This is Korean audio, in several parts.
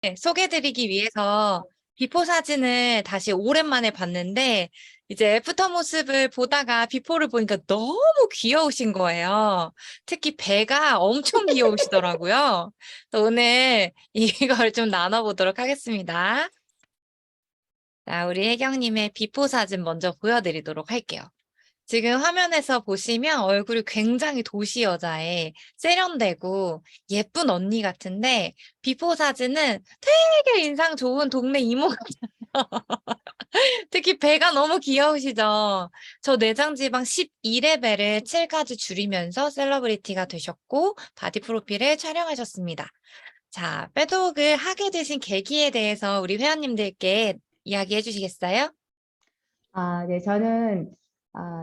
네, 소개드리기 위해서 비포 사진을 다시 오랜만에 봤는데 이제 애프터 모습을 보다가 비포를 보니까 너무 귀여우신 거예요. 특히 배가 엄청 귀여우시더라고요. 그래서 오늘 이걸 좀 나눠보도록 하겠습니다. 자, 우리 혜경님의 비포 사진 먼저 보여드리도록 할게요. 지금 화면에서 보시면 얼굴이 굉장히 도시 여자의 세련되고 예쁜 언니 같은데 비포 사진은 되게 인상 좋은 동네 이모 같아요. 특히 배가 너무 귀여우시죠? 저 내장 지방 12레벨을 7까지 줄이면서 셀러브리티가 되셨고 바디 프로필을 촬영하셨습니다. 자, 빼독을 하게 되신 계기에 대해서 우리 회원님들께 이야기해 주시겠어요? 네, 저는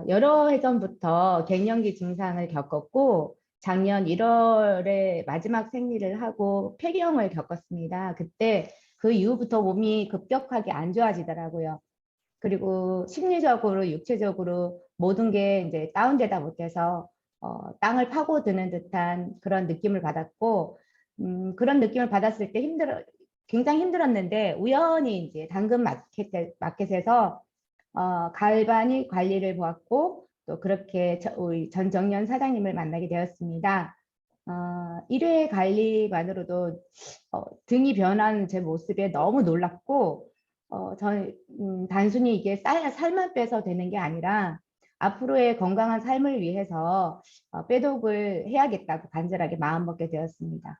여러 해 전부터 갱년기 증상을 겪었고 작년 1월에 마지막 생리를 하고 폐경을 겪었습니다. 그때 그 이후부터 몸이 급격하게 안 좋아지더라고요. 그리고 심리적으로, 육체적으로 모든 게 이제 다운되다 못해서 땅을 파고드는 듯한 그런 느낌을 받았고, 그런 느낌을 받았을 때 굉장히 힘들었는데 우연히 이제 마켓에서 갈바닉 관리를 보았고 또 그렇게 우리 전정연 사장님을 만나게 되었습니다. 1회 관리만으로도 등이 변한 제 모습에 너무 놀랐고 단순히 이게 살만 빼서 되는 게 아니라 앞으로의 건강한 삶을 위해서 빼독을 해야겠다고 간절하게 마음먹게 되었습니다.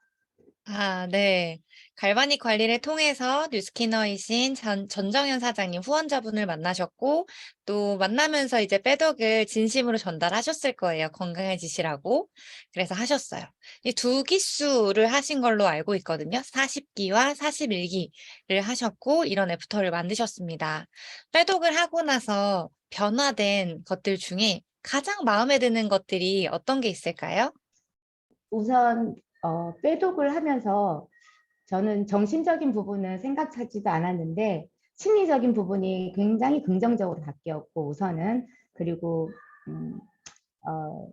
아, 네. 갈바닉 관리를 통해서 뉴스키너이신 전정현 사장님 후원자분을 만나셨고, 또 만나면서 이제 빼덕을 진심으로 전달하셨을 거예요. 건강해지시라고. 그래서 하셨어요. 이 두 기수를 하신 걸로 알고 있거든요. 40기와 41기를 하셨고, 이런 애프터를 만드셨습니다. 빼독을 하고 나서 변화된 것들 중에 가장 마음에 드는 것들이 어떤 게 있을까요? 우선 빼독을 하면서 저는 정신적인 부분은 생각하지도 않았는데 심리적인 부분이 굉장히 긍정적으로 바뀌었고 우선은 그리고 음, 어,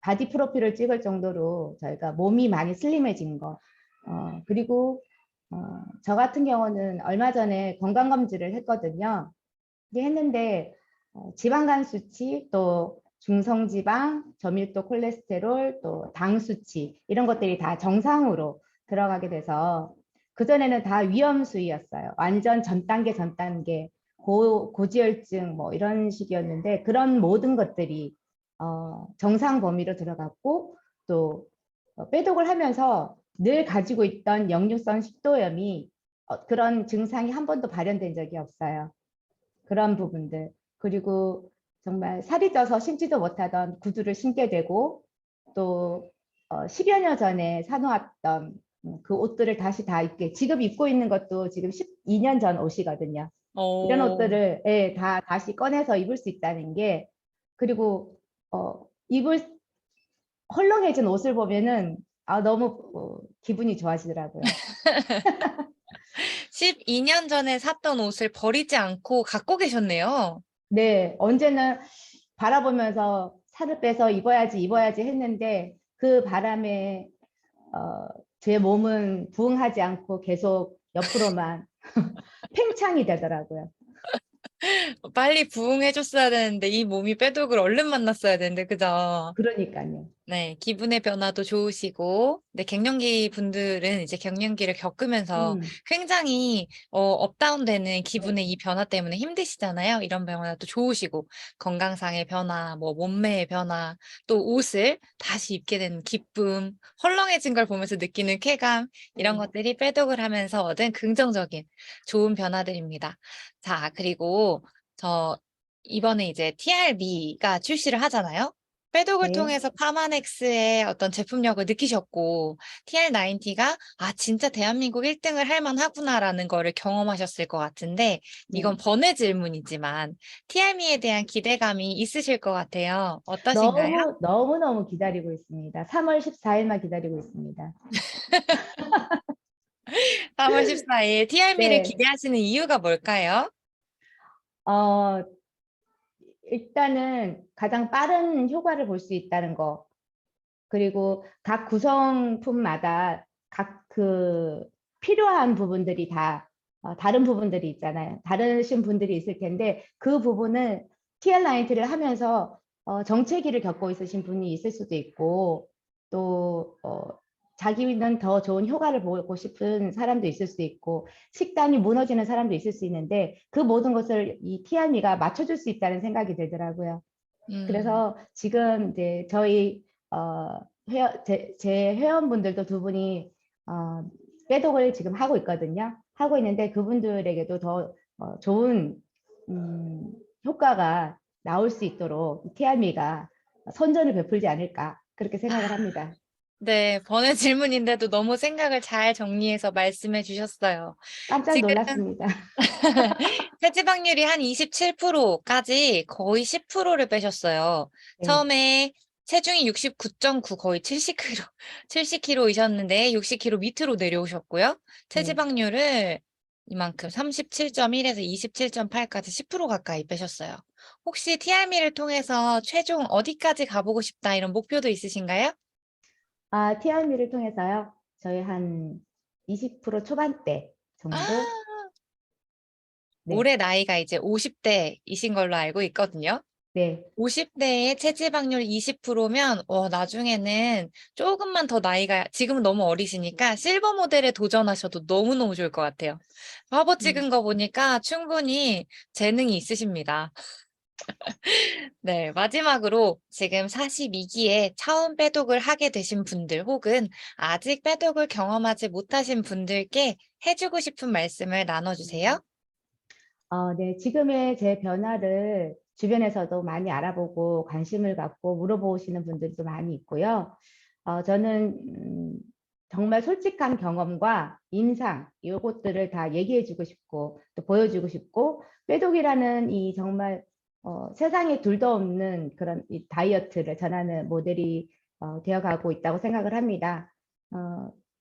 바디 프로필을 찍을 정도로 저희가 몸이 많이 슬림해진 거 그리고 저 같은 경우는 얼마 전에 건강검진을 했거든요. 이게 했는데 지방간 수치 또 중성지방, 저밀도 콜레스테롤, 또 당 수치 이런 것들이 다 정상으로 들어가게 돼서 그전에는 다 위험 수위였어요. 완전 전 단계 고지혈증 뭐 이런 식이었는데 그런 모든 것들이 정상 범위로 들어갔고 또 빼독을 하면서 늘 가지고 있던 역류성 식도염이 그런 증상이 한 번도 발현된 적이 없어요. 그런 부분들. 그리고 정말 살이 쪄서 신지도 못하던 구두를 신게 되고 또 10여 년 전에 사놓았던 그 옷들을 다시 다 입게 지금 입고 있는 것도 지금 12년 전 옷이거든요. 이런 어, 옷들을 다 다시 꺼내서 입을 수 있다는 게 그리고 입을 헐렁해진 옷을 보면은 너무 기분이 좋아지더라고요. 12년 전에 샀던 옷을 버리지 않고 갖고 계셨네요. 네, 언제는 바라보면서 살을 빼서 입어야지 했는데 그 바람에 제 몸은 부응하지 않고 계속 옆으로만 팽창이 되더라고요. 빨리 부응해줬어야 되는데 이 몸이 빼독을 얼른 만났어야 되는데 그죠? 그러니까요. 네, 기분의 변화도 좋으시고, 네, 갱년기 분들은 이제 갱년기를 겪으면서 음, 굉장히 업다운되는 기분의 이 변화 때문에 힘드시잖아요. 이런 변화도 좋으시고, 건강상의 변화, 뭐 몸매의 변화, 또 옷을 다시 입게 되는 기쁨, 헐렁해진 걸 보면서 느끼는 쾌감, 이런 음, 것들이 빼독을 하면서 얻은 긍정적인 좋은 변화들입니다. 자, 그리고 저 이번에 이제 TRB가 출시를 하잖아요. 빼독을 네. 통해서 파마넥스의 어떤 제품력을 느끼셨고, TR90가 진짜 대한민국 1등을 할 만하구나라는 거를 경험하셨을 것 같은데, 이건 네. 번외 질문이지만, TRM에 대한 기대감이 있으실 것 같아요. 어떠신가요? 너무너무 기다리고 있습니다. 3월 14일만 기다리고 있습니다. 3월 14일 TRM를 네. 기대하시는 이유가 뭘까요? 어, 일단은 가장 빠른 효과를 볼 수 있다는 거. 그리고 각 구성품마다 각 필요한 부분들이 다 다른 부분들이 있잖아요. 다르신 분들이 있을 텐데 그 부분을 TR90를 하면서 정체기를 겪고 있으신 분이 있을 수도 있고 또 자기는 더 좋은 효과를 보고 싶은 사람도 있을 수 있고 식단이 무너지는 사람도 있을 수 있는데 그 모든 것을 이 TRM이가 맞춰줄 수 있다는 생각이 들더라고요. 그래서 지금 이제 저희 제 회원분들도 두 분이 빼독을 지금 하고 있거든요. 하고 있는데 그분들에게도 더 좋은 효과가 나올 수 있도록 TRM이가 선전을 베풀지 않을까 그렇게 생각을 합니다. 네, 번외 질문인데도 너무 생각을 잘 정리해서 말씀해 주셨어요. 깜짝 지금 놀랐습니다. 체지방률이 한 27%까지 거의 10%를 빼셨어요. 네, 처음에 체중이 69.9 거의 70kg, 70kg이셨는데 60kg 밑으로 내려오셨고요. 네. 체지방률을 이만큼 37.1에서 27.8까지 10% 가까이 빼셨어요. 혹시 TRM를 통해서 최종 어디까지 가보고 싶다 이런 목표도 있으신가요? TRM을 통해서요. 저희 한 20% 초반대 정도? 네, 올해 나이가 이제 50대이신 걸로 알고 있거든요. 네. 50대의 체지방률 20%면 나중에는 조금만 더 나이가 지금은 너무 어리시니까 실버 모델에 도전하셔도 너무너무 좋을 것 같아요. 화보 음. 찍은 거 보니까 충분히 재능이 있으십니다. 네, 마지막으로 지금 42기에 처음 빼독을 하게 되신 분들 혹은 아직 빼독을 경험하지 못하신 분들께 해주고 싶은 말씀을 나눠주세요. 네, 지금의 제 변화를 주변에서도 많이 알아보고 관심을 갖고 물어보시는 분들도 많이 있고요. 저는 정말 솔직한 경험과 임상 요것들을 다 얘기해주고 싶고 또 보여주고 싶고 빼독이라는 이 정말 세상에 둘도 없는 그런 이 다이어트를 전하는 모델이 되어가고 있다고 생각을 합니다.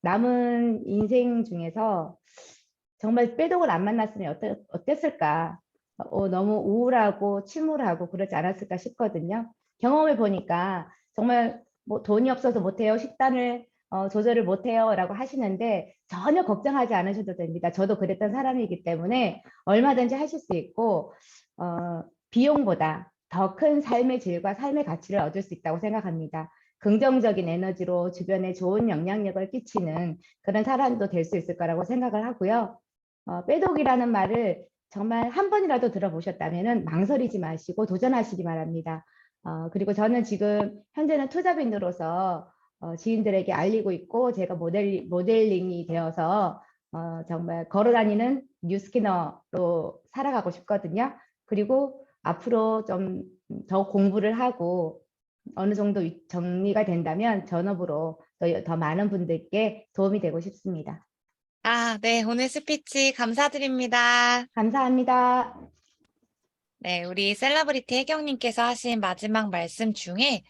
남은 인생 중에서 정말 빼독을 안 만났으면 어땠을까? 너무 우울하고 침울하고 그러지 않았을까 싶거든요. 경험해 보니까 정말 뭐 돈이 없어서 못해요, 식단을 조절을 못해요라고 하시는데 전혀 걱정하지 않으셔도 됩니다. 저도 그랬던 사람이기 때문에 얼마든지 하실 수 있고 비용보다 더 큰 삶의 질과 삶의 가치를 얻을 수 있다고 생각합니다. 긍정적인 에너지로 주변에 좋은 영향력을 끼치는 그런 사람도 될 수 있을 거라고 생각을 하고요. 빼독이라는 말을 정말 한 번이라도 들어보셨다면 망설이지 마시고 도전하시기 바랍니다. 그리고 저는 지금 현재는 투자빈으로서 지인들에게 알리고 있고 제가 모델링이 되어서 정말 걸어다니는 뉴스키너로 살아가고 싶거든요. 그리고 앞으로 좀 더 공부를 하고 어느 정도 정리가 된다면 전업으로 더 많은 분들께 도움이 되고 싶습니다. 네, 오늘 스피치 감사드립니다. 감사합니다. 네, 우리 셀러브리티 혜경님께서 하신 마지막 말씀 중에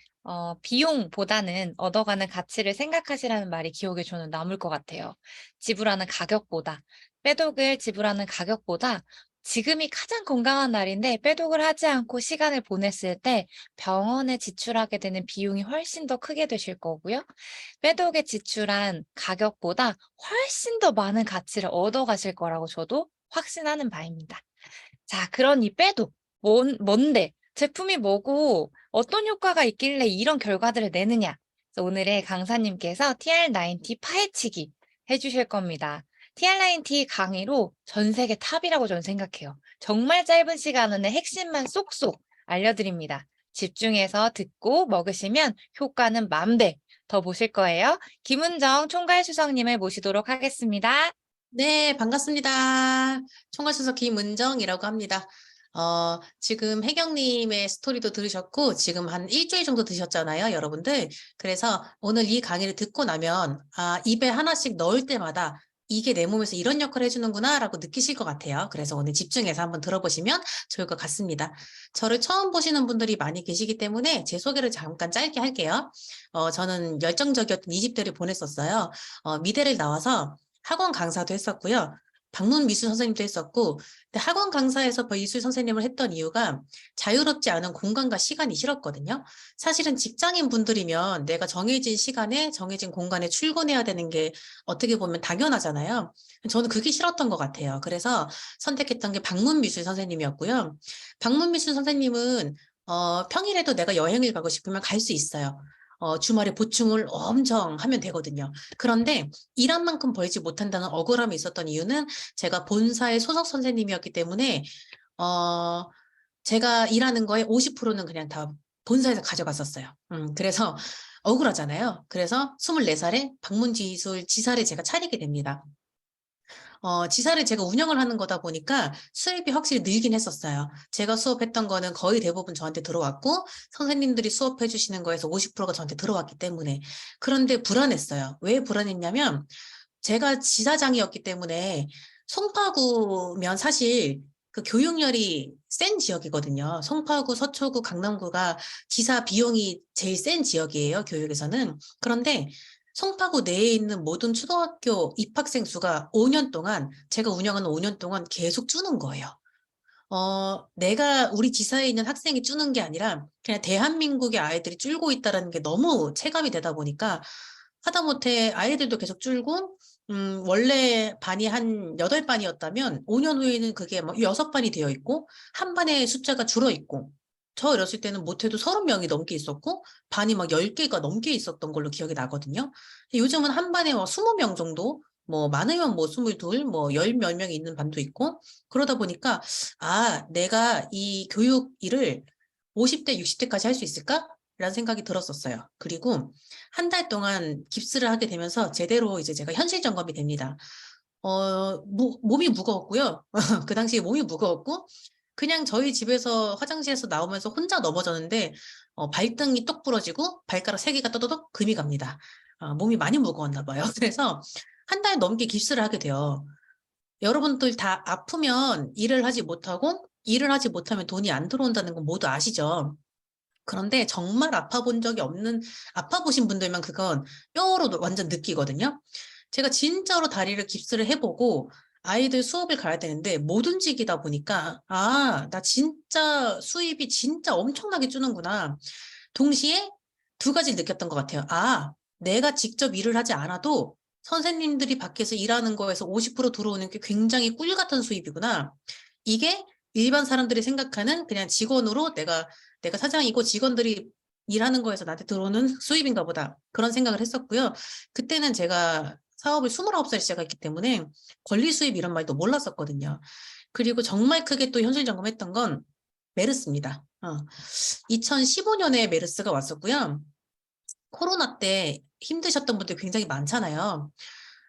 비용보다는 얻어가는 가치를 생각하시라는 말이 기억에 저는 남을 것 같아요. 지불하는 가격보다, 빼독을 지불하는 가격보다 지금이 가장 건강한 날인데 빼독을 하지 않고 시간을 보냈을 때 병원에 지출하게 되는 비용이 훨씬 더 크게 되실 거고요. 빼독에 지출한 가격보다 훨씬 더 많은 가치를 얻어가실 거라고 저도 확신하는 바입니다. 자, 그런 이 빼독. 뭔데? 제품이 뭐고 어떤 효과가 있길래 이런 결과들을 내느냐? 그래서 오늘의 강사님께서 TR90 파헤치기 해주실 겁니다. TR90 강의로 전 세계 탑이라고 저는 생각해요. 정말 짧은 시간 안에 핵심만 쏙쏙 알려드립니다. 집중해서 듣고 먹으시면 효과는 만배 더 보실 거예요. 김은정 총괄수석님을 모시도록 하겠습니다. 네, 반갑습니다. 총괄수석 김은정이라고 합니다. 지금 혜경님의 스토리도 들으셨고, 지금 한 일주일 정도 드셨잖아요, 여러분들. 그래서 오늘 이 강의를 듣고 나면, 입에 하나씩 넣을 때마다 이게 내 몸에서 이런 역할을 해주는구나, 라고 느끼실 것 같아요. 그래서 오늘 집중해서 한번 들어보시면 좋을 것 같습니다. 저를 처음 보시는 분들이 많이 계시기 때문에 제 소개를 잠깐 짧게 할게요. 저는 열정적이었던 20대를 보냈었어요. 미대를 나와서 학원 강사도 했었고요. 방문 미술 선생님도 했었고, 근데 학원 강사에서 미술 선생님을 했던 이유가 자유롭지 않은 공간과 시간이 싫었거든요. 사실은 직장인 분들이면 내가 정해진 시간에 정해진 공간에 출근해야 되는 게 어떻게 보면 당연하잖아요. 저는 그게 싫었던 것 같아요. 그래서 선택했던 게 방문 미술 선생님이었고요. 방문 미술 선생님은 평일에도 내가 여행을 가고 싶으면 갈 수 있어요. 주말에 보충을 엄청 하면 되거든요. 그런데 일한 만큼 벌지 못한다는 억울함이 있었던 이유는 제가 본사의 소속 선생님이었기 때문에 제가 일하는 거에 50%는 그냥 다 본사에서 가져갔었어요. 그래서 억울하잖아요. 그래서 24살에 방문지술 지사를 제가 차리게 됩니다. 지사를 제가 운영을 하는 거다 보니까 수입이 확실히 늘긴 했었어요. 제가 수업했던 거는 거의 대부분 저한테 들어왔고, 선생님들이 수업해 주시는 거에서 50%가 저한테 들어왔기 때문에. 그런데 불안했어요. 왜 불안했냐면, 제가 지사장이었기 때문에 송파구면 사실 그 교육열이 센 지역이거든요. 송파구, 서초구, 강남구가 지사 비용이 제일 센 지역이에요, 교육에서는. 그런데 송파구 내에 있는 모든 초등학교 입학생 수가 5년 동안, 제가 운영하는 5년 동안 계속 주는 거예요. 내가 우리 지사에 있는 학생이 주는 게 아니라 그냥 대한민국의 아이들이 줄고 있다는 게 너무 체감이 되다 보니까 하다못해 아이들도 계속 줄고, 원래 반이 한 8반이었다면 5년 후에는 그게 뭐 6반이 되어 있고, 한 반의 숫자가 줄어 있고, 저 어렸을 때는 못해도 30명이 넘게 있었고, 반이 막 10개가 넘게 있었던 걸로 기억이 나거든요. 요즘은 한 반에 뭐 20명 정도, 뭐 많으면 뭐 22, 뭐 10몇 명이 있는 반도 있고, 그러다 보니까, 내가 이 교육 일을 50대, 60대까지 할 수 있을까? 라는 생각이 들었었어요. 그리고 한 달 동안 깁스를 하게 되면서 제대로 이제 제가 현실 점검이 됩니다. 몸이 무거웠고요. 그 당시에 몸이 무거웠고, 그냥 저희 집에서 화장실에서 나오면서 혼자 넘어졌는데, 발등이 똑 부러지고, 발가락 3개가 떠도덕 금이 갑니다. 몸이 많이 무거웠나 봐요. 그래서 한 달 넘게 깁스를 하게 돼요. 여러분들 다 아프면 일을 하지 못하고, 일을 하지 못하면 돈이 안 들어온다는 건 모두 아시죠? 그런데 정말 아파 보신 분들만 그건 뼈로 완전 느끼거든요. 제가 진짜로 다리를 깁스를 해보고 아이들 수업을 가야 되는데 못 움직이다 보니까, 나 진짜 수입이 진짜 엄청나게 주는구나. 동시에 두 가지를 느꼈던 것 같아요. 내가 직접 일을 하지 않아도 선생님들이 밖에서 일하는 거에서 50% 들어오는 게 굉장히 꿀 같은 수입이구나. 이게 일반 사람들이 생각하는 그냥 직원으로 내가 사장이고 직원들이 일하는 거에서 나한테 들어오는 수입인가 보다. 그런 생각을 했었고요. 그때는 제가 사업을 29살 시작했기 때문에 권리 수입 이런 말도 몰랐었거든요. 그리고 정말 크게 또 현실 점검했던 건 메르스입니다. 2015년에 메르스가 왔었고요. 코로나 때 힘드셨던 분들 굉장히 많잖아요.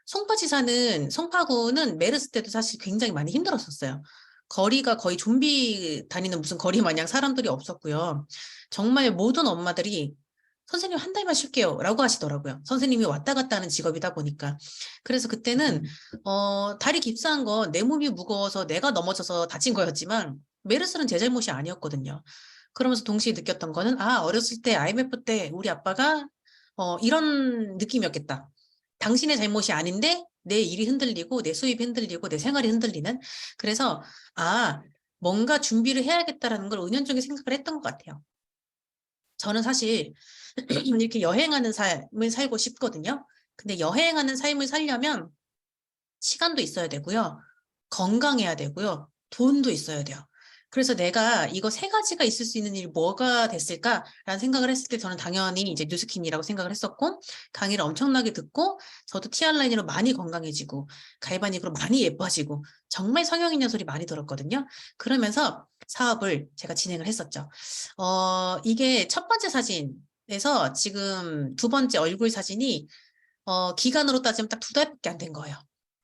송파구는 메르스 때도 사실 굉장히 많이 힘들었었어요. 거리가 거의 좀비 다니는 무슨 거리 마냥 사람들이 없었고요. 정말 모든 엄마들이 선생님 한 달만 쉴게요 라고 하시더라고요. 선생님이 왔다 갔다 하는 직업이다 보니까. 그래서 그때는 다리 깁스한 건 내 몸이 무거워서 내가 넘어져서 다친 거였지만 메르스는 제 잘못이 아니었거든요. 그러면서 동시에 느꼈던 거는 어렸을 때 IMF 때 우리 아빠가 이런 느낌이었겠다. 당신의 잘못이 아닌데 내 일이 흔들리고 내 수입이 흔들리고 내 생활이 흔들리는. 그래서 뭔가 준비를 해야겠다라는 걸 은연중에 생각을 했던 것 같아요. 저는 사실 이렇게 여행하는 삶을 살고 싶거든요. 근데 여행하는 삶을 살려면 시간도 있어야 되고요. 건강해야 되고요. 돈도 있어야 돼요. 그래서 내가 이거 3가지가 있을 수 있는 일이 뭐가 됐을까라는 생각을 했을 때 저는 당연히 이제 뉴스킨이라고 생각을 했었고, 강의를 엄청나게 듣고 저도 티알라인으로 많이 건강해지고 갈바닉으로 많이 예뻐지고 정말 성형 있는 소리 많이 들었거든요. 그러면서 사업을 제가 진행을 했었죠. 이게 첫 번째 사진에서 지금 두 번째 얼굴 사진이 기간으로 따지면 딱 2달밖에 안 된 거예요.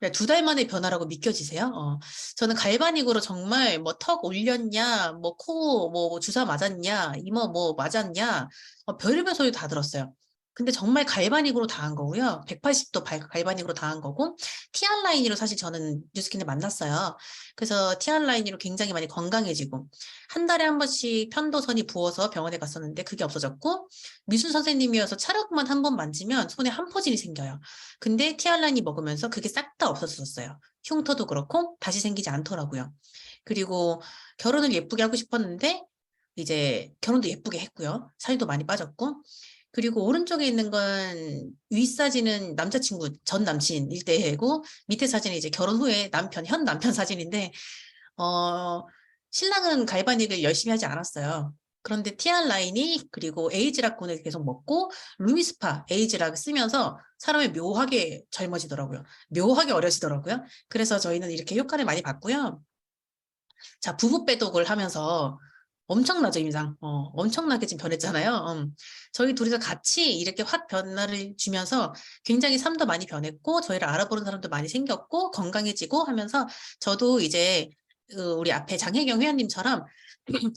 2달 만의 변화라고 믿겨지세요? 저는 갈바닉으로 정말 뭐 턱 올렸냐, 뭐 코 뭐 주사 맞았냐, 이모 뭐 맞았냐, 별의별 소리 다 들었어요. 근데 정말 갈바닉으로 다 한 거고요. 180도 갈바닉으로 다 한 거고, 티알라인으로 사실 저는 뉴스킨을 만났어요. 그래서 티알라인으로 굉장히 많이 건강해지고, 한 달에 한 번씩 편도선이 부어서 병원에 갔었는데 그게 없어졌고, 미술 선생님이어서 찰흙만 한 번 만지면 손에 한 포진이 생겨요. 근데 티알라인이 먹으면서 그게 싹 다 없어졌어요. 흉터도 그렇고 다시 생기지 않더라고요. 그리고 결혼을 예쁘게 하고 싶었는데 이제 결혼도 예쁘게 했고요. 살도 많이 빠졌고. 그리고 오른쪽에 있는 건 윗사진은 남자친구 전 남친일 때고 밑에 사진은 이제 결혼 후에 현 남편 사진인데 신랑은 갈바닉을 열심히 하지 않았어요. 그런데 티알 라인이 그리고 에이지락군을 계속 먹고 루미스파 에이지락 쓰면서 사람이 묘하게 젊어지더라고요. 묘하게 어려지더라고요. 그래서 저희는 이렇게 효과를 많이 봤고요. 자, 부부 빼독을 하면서 엄청나죠, 임상. 엄청나게 지금 변했잖아요. 저희 둘이서 같이 이렇게 확 변화를 주면서 굉장히 삶도 많이 변했고, 저희를 알아보는 사람도 많이 생겼고, 건강해지고 하면서 저도 이제 우리 앞에 장혜경 회원님처럼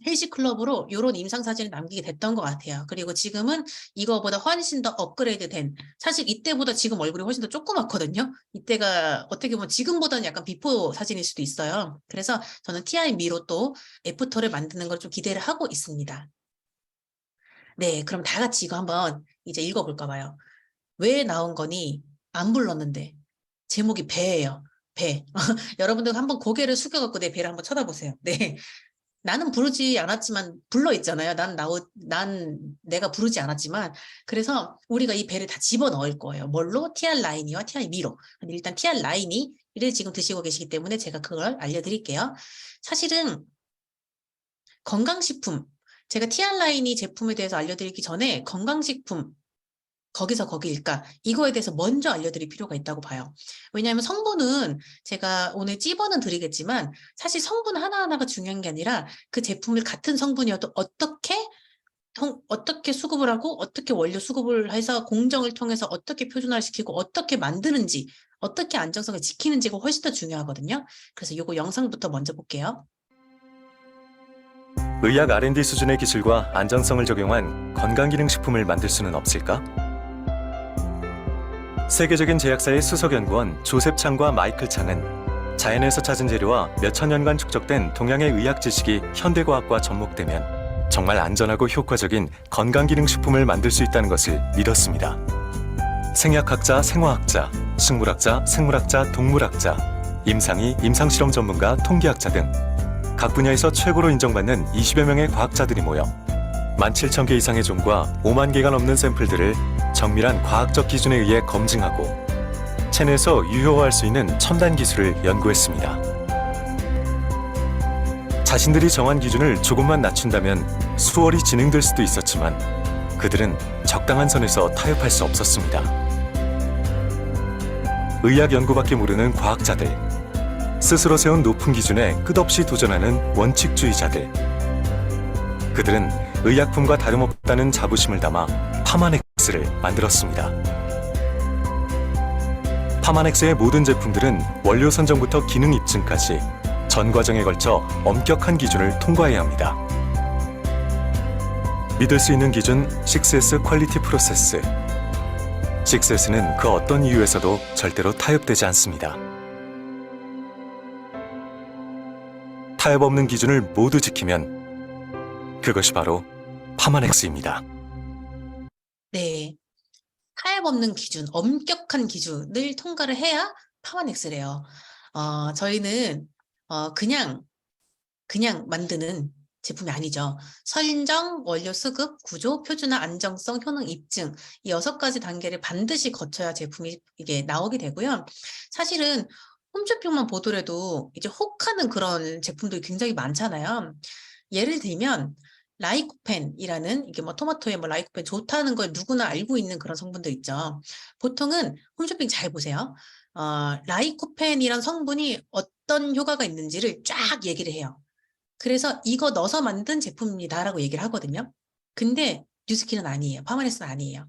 헬시클럽으로 이런 임상 사진을 남기게 됐던 것 같아요. 그리고 지금은 이거보다 훨씬 더 업그레이드 된, 사실 이때보다 지금 얼굴이 훨씬 더 조그맣거든요. 이때가 어떻게 보면 지금보다는 약간 비포 사진일 수도 있어요. 그래서 저는 TI 미로 또 애프터를 만드는 걸 좀 기대를 하고 있습니다. 네, 그럼 다 같이 이거 한번 이제 읽어볼까 봐요. 왜 나온 거니? 안 불렀는데. 제목이 배예요. 배. 여러분들 한번 고개를 숙여갖고 내 배를 한번 쳐다보세요. 네. 나는 부르지 않았지만 불러 있잖아요. 난 내가 부르지 않았지만 그래서 우리가 이 배를 다 집어 넣을 거예요. 뭘로? TR 라인이와 TR 미로. 일단 TR 라인이 이를 지금 드시고 계시기 때문에 제가 그걸 알려드릴게요. 사실은 건강식품, 제가 TR 라인이 제품에 대해서 알려드리기 전에 건강식품 거기서 거기일까? 이거에 대해서 먼저 알려드릴 필요가 있다고 봐요. 왜냐하면 성분은 제가 오늘 찝어는 드리겠지만 사실 성분 하나하나가 중요한 게 아니라 그 제품을 같은 성분이어도 어떻게 수급을 하고 어떻게 원료 수급을 해서 공정을 통해서 어떻게 표준화를 시키고 어떻게 만드는지 어떻게 안정성을 지키는지가 훨씬 더 중요하거든요. 그래서 이거 영상부터 먼저 볼게요. 의학 R&D 수준의 기술과 안전성을 적용한 건강기능식품을 만들 수는 없을까? 세계적인 제약사의 수석연구원 조셉 창과 마이클 창은 자연에서 찾은 재료와 몇천 년간 축적된 동양의 의학 지식이 현대과학과 접목되면 정말 안전하고 효과적인 건강기능식품을 만들 수 있다는 것을 믿었습니다. 생약학자, 생화학자, 식물학자, 생물학자, 동물학자, 임상의, 임상실험 전문가, 통계학자 등 각 분야에서 최고로 인정받는 20여 명의 과학자들이 모여 17,000개 이상의 종과 5만 개가 넘는 샘플들을 정밀한 과학적 기준에 의해 검증하고 체내에서 유효화할 수 있는 첨단 기술을 연구했습니다. 자신들이 정한 기준을 조금만 낮춘다면 수월히 진행될 수도 있었지만 그들은 적당한 선에서 타협할 수 없었습니다. 의학 연구밖에 모르는 과학자들, 스스로 세운 높은 기준에 끝없이 도전하는 원칙주의자들, 그들은 의약품과 다름없다는 자부심을 담아 파마넥스를 만들었습니다. 파마넥스의 모든 제품들은 원료 선정부터 기능 입증까지 전 과정에 걸쳐 엄격한 기준을 통과해야 합니다. 믿을 수 있는 기준 6S 퀄리티 프로세스. 6S는 그 어떤 이유에서도 절대로 타협되지 않습니다. 타협 없는 기준을 모두 지키면 그것이 바로 파마넥스입니다. 네. 타협 없는 기준, 엄격한 기준을 통과를 해야 파마넥스래요. 저희는 그냥 만드는 제품이 아니죠. 선정, 원료 수급, 구조, 표준화, 안정성, 효능 입증 이 6가지 단계를 반드시 거쳐야 제품이 이게 나오게 되고요. 사실은 홈쇼핑만 보더라도 이제 혹하는 그런 제품들이 굉장히 많잖아요. 예를 들면 라이코펜이라는 이게 뭐 토마토에 뭐 라이코펜 좋다는 걸 누구나 알고 있는 그런 성분들 있죠. 보통은 홈쇼핑 잘 보세요. 라이코펜이란 성분이 어떤 효과가 있는지를 쫙 얘기를 해요. 그래서 이거 넣어서 만든 제품입니다라고 얘기를 하거든요. 근데 뉴스킨은 아니에요. 파마넥스는 아니에요.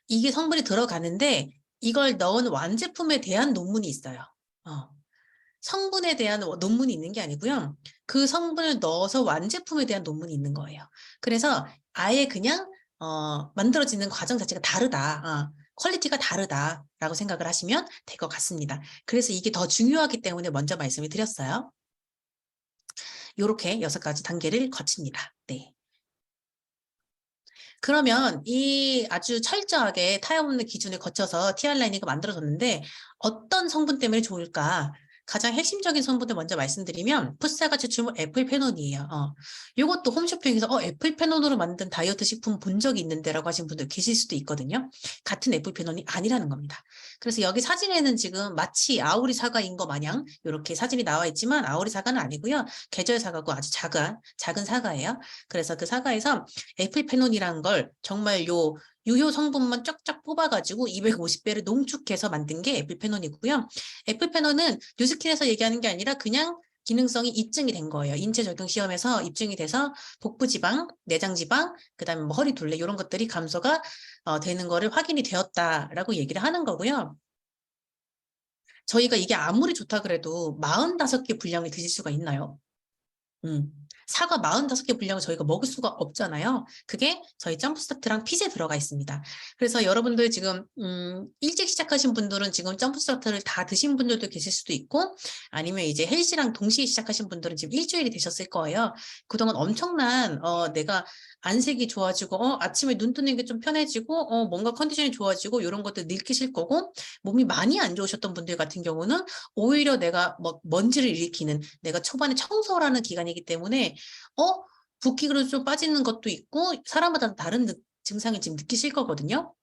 이게 성분이 들어가는데 이걸 넣은 완제품에 대한 논문이 있어요. 성분에 대한 논문이 있는 게 아니고요. 그 성분을 넣어서 완제품에 대한 논문이 있는 거예요. 그래서 아예 그냥 만들어지는 과정 자체가 다르다. 퀄리티가 다르다라고 생각을 하시면 될 것 같습니다. 그래서 이게 더 중요하기 때문에 먼저 말씀을 드렸어요. 이렇게 6가지 단계를 거칩니다. 네. 그러면 이 아주 철저하게 타협 없는 기준을 거쳐서 TR 라인이가 만들어졌는데 어떤 성분 때문에 좋을까? 가장 핵심적인 성분을 먼저 말씀드리면 풋사가 추출물 애플페논이에요. 이것도 홈쇼핑에서 애플페논으로 만든 다이어트 식품 본 적이 있는데라고 하신 분들 계실 수도 있거든요. 같은 애플페논이 아니라는 겁니다. 그래서 여기 사진에는 지금 마치 아오리 사과인 거 마냥 이렇게 사진이 나와 있지만 아오리 사과는 아니고요. 계절 사과고 아주 작은 사과예요. 그래서 그 사과에서 애플페논이라는 걸 정말 유효 성분만 쫙쫙 뽑아가지고 250배를 농축해서 만든 게 애플페논이고요. 애플페논은 뉴스킨에서 얘기하는 게 아니라 그냥 기능성이 입증이 된 거예요. 인체 적용 시험에서 입증이 돼서 복부 지방, 내장 지방, 그다음에 뭐 허리 둘레 이런 것들이 감소가 되는 거를 확인이 되었다라고 얘기를 하는 거고요. 저희가 이게 아무리 좋다 그래도 45개 분량을 드실 수가 있나요? 사과 45개 분량을 저희가 먹을 수가 없잖아요. 그게 저희 점프스타트랑 핏에 들어가 있습니다. 그래서 여러분들 지금 일찍 시작하신 분들은 지금 점프스타트를 다 드신 분들도 계실 수도 있고 아니면 이제 헬시랑 동시에 시작하신 분들은 지금 일주일이 되셨을 거예요. 그동안 엄청난 내가 안색이 좋아지고 아침에 눈 뜨는 게 좀 편해지고 뭔가 컨디션이 좋아지고 이런 것들 느끼실 거고 몸이 많이 안 좋으셨던 분들 같은 경우는 오히려 내가 뭐 먼지를 일으키는 내가 초반에 청소라는 기간이기 때문에 붓기로 좀 빠지는 것도 있고 사람마다 다른 증상을 지금 느끼실 거거든요.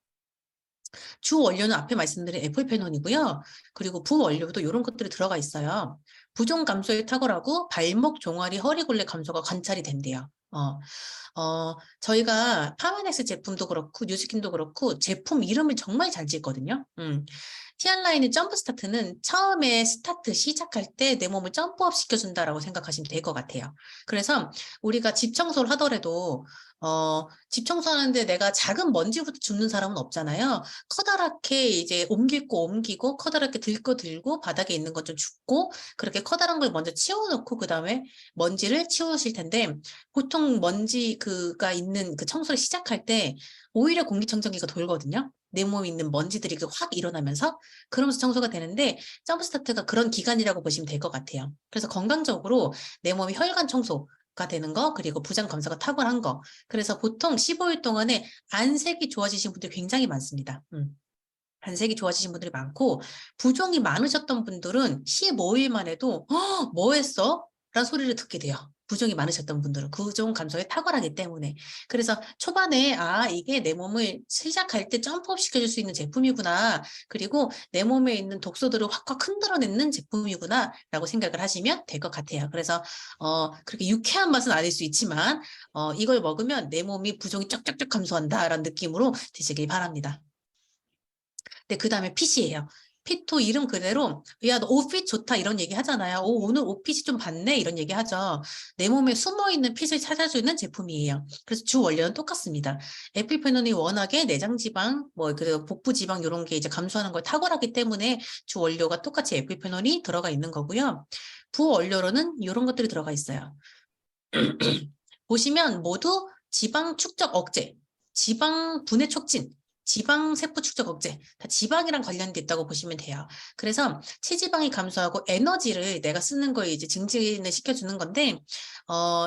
주 원료는 앞에 말씀드린 애플페논이고요. 그리고 부원료도 이런 것들이 들어가 있어요. 부종 감소에 탁월하고 발목, 종아리, 허리골레 감소가 관찰이 된대요. 저희가 파마넥스 제품도 그렇고 뉴스킨도 그렇고 제품 이름을 정말 잘 짓거든요. 티알라인의 점프스타트는 처음에 스타트 시작할 때 내 몸을 점프업 시켜준다라고 생각하시면 될 것 같아요. 그래서 우리가 집 청소를 하더라도 집 청소하는데 내가 작은 먼지부터 줍는 사람은 없잖아요. 커다랗게 이제 옮기고 커다랗게 들고 바닥에 있는 것 좀 줍고 그렇게 커다란 걸 먼저 치워놓고 그 다음에 먼지를 치우실 텐데 보통 먼지가 있는 그 청소를 시작할 때 오히려 공기청정기가 돌거든요. 내 몸에 있는 먼지들이 확 일어나면서 그러면서 청소가 되는데 점프스타트가 그런 기간이라고 보시면 될 것 같아요. 그래서 건강적으로 내 몸이 혈관 청소가 되는 거 그리고 부장 검사가 탁월한 거 그래서 보통 15일 동안에 안색이 좋아지신 분들이 굉장히 많습니다. 안색이 좋아지신 분들이 많고 부종이 많으셨던 분들은 15일만 해도 뭐 했어? 라는 소리를 듣게 돼요. 부종이 많으셨던 분들은 부종 감소에 탁월하기 때문에 그래서 초반에 이게 내 몸을 시작할 때 점프업 시켜줄 수 있는 제품이구나 그리고 내 몸에 있는 독소들을 확확 흔들어내는 제품이구나 라고 생각을 하시면 될 것 같아요. 그래서 그렇게 유쾌한 맛은 아닐 수 있지만 이걸 먹으면 내 몸이 부종이 쫙쫙쫙 감소한다 라는 느낌으로 드시길 바랍니다. 네, 그 다음에 핏이에요. 핏도 이름 그대로 야, 너 옷핏 좋다 이런 얘기 하잖아요. 오늘 옷핏이 좀 봤네 이런 얘기 하죠. 내 몸에 숨어있는 핏을 찾아주는 제품이에요. 그래서 주 원료는 똑같습니다. 에피페논이 워낙에 내장지방, 그리고 복부지방 이런 게 이제 감소하는 걸 탁월하기 때문에 주 원료가 똑같이 에피페논이 들어가 있는 거고요. 부원료로는 이런 것들이 들어가 있어요. 보시면 모두 지방 축적 억제, 지방 분해 촉진, 지방 세포 축적 억제, 다 지방이랑 관련돼 있다고 보시면 돼요. 그래서 체지방이 감소하고 에너지를 내가 쓰는 거에 이제 증진을 시켜주는 건데,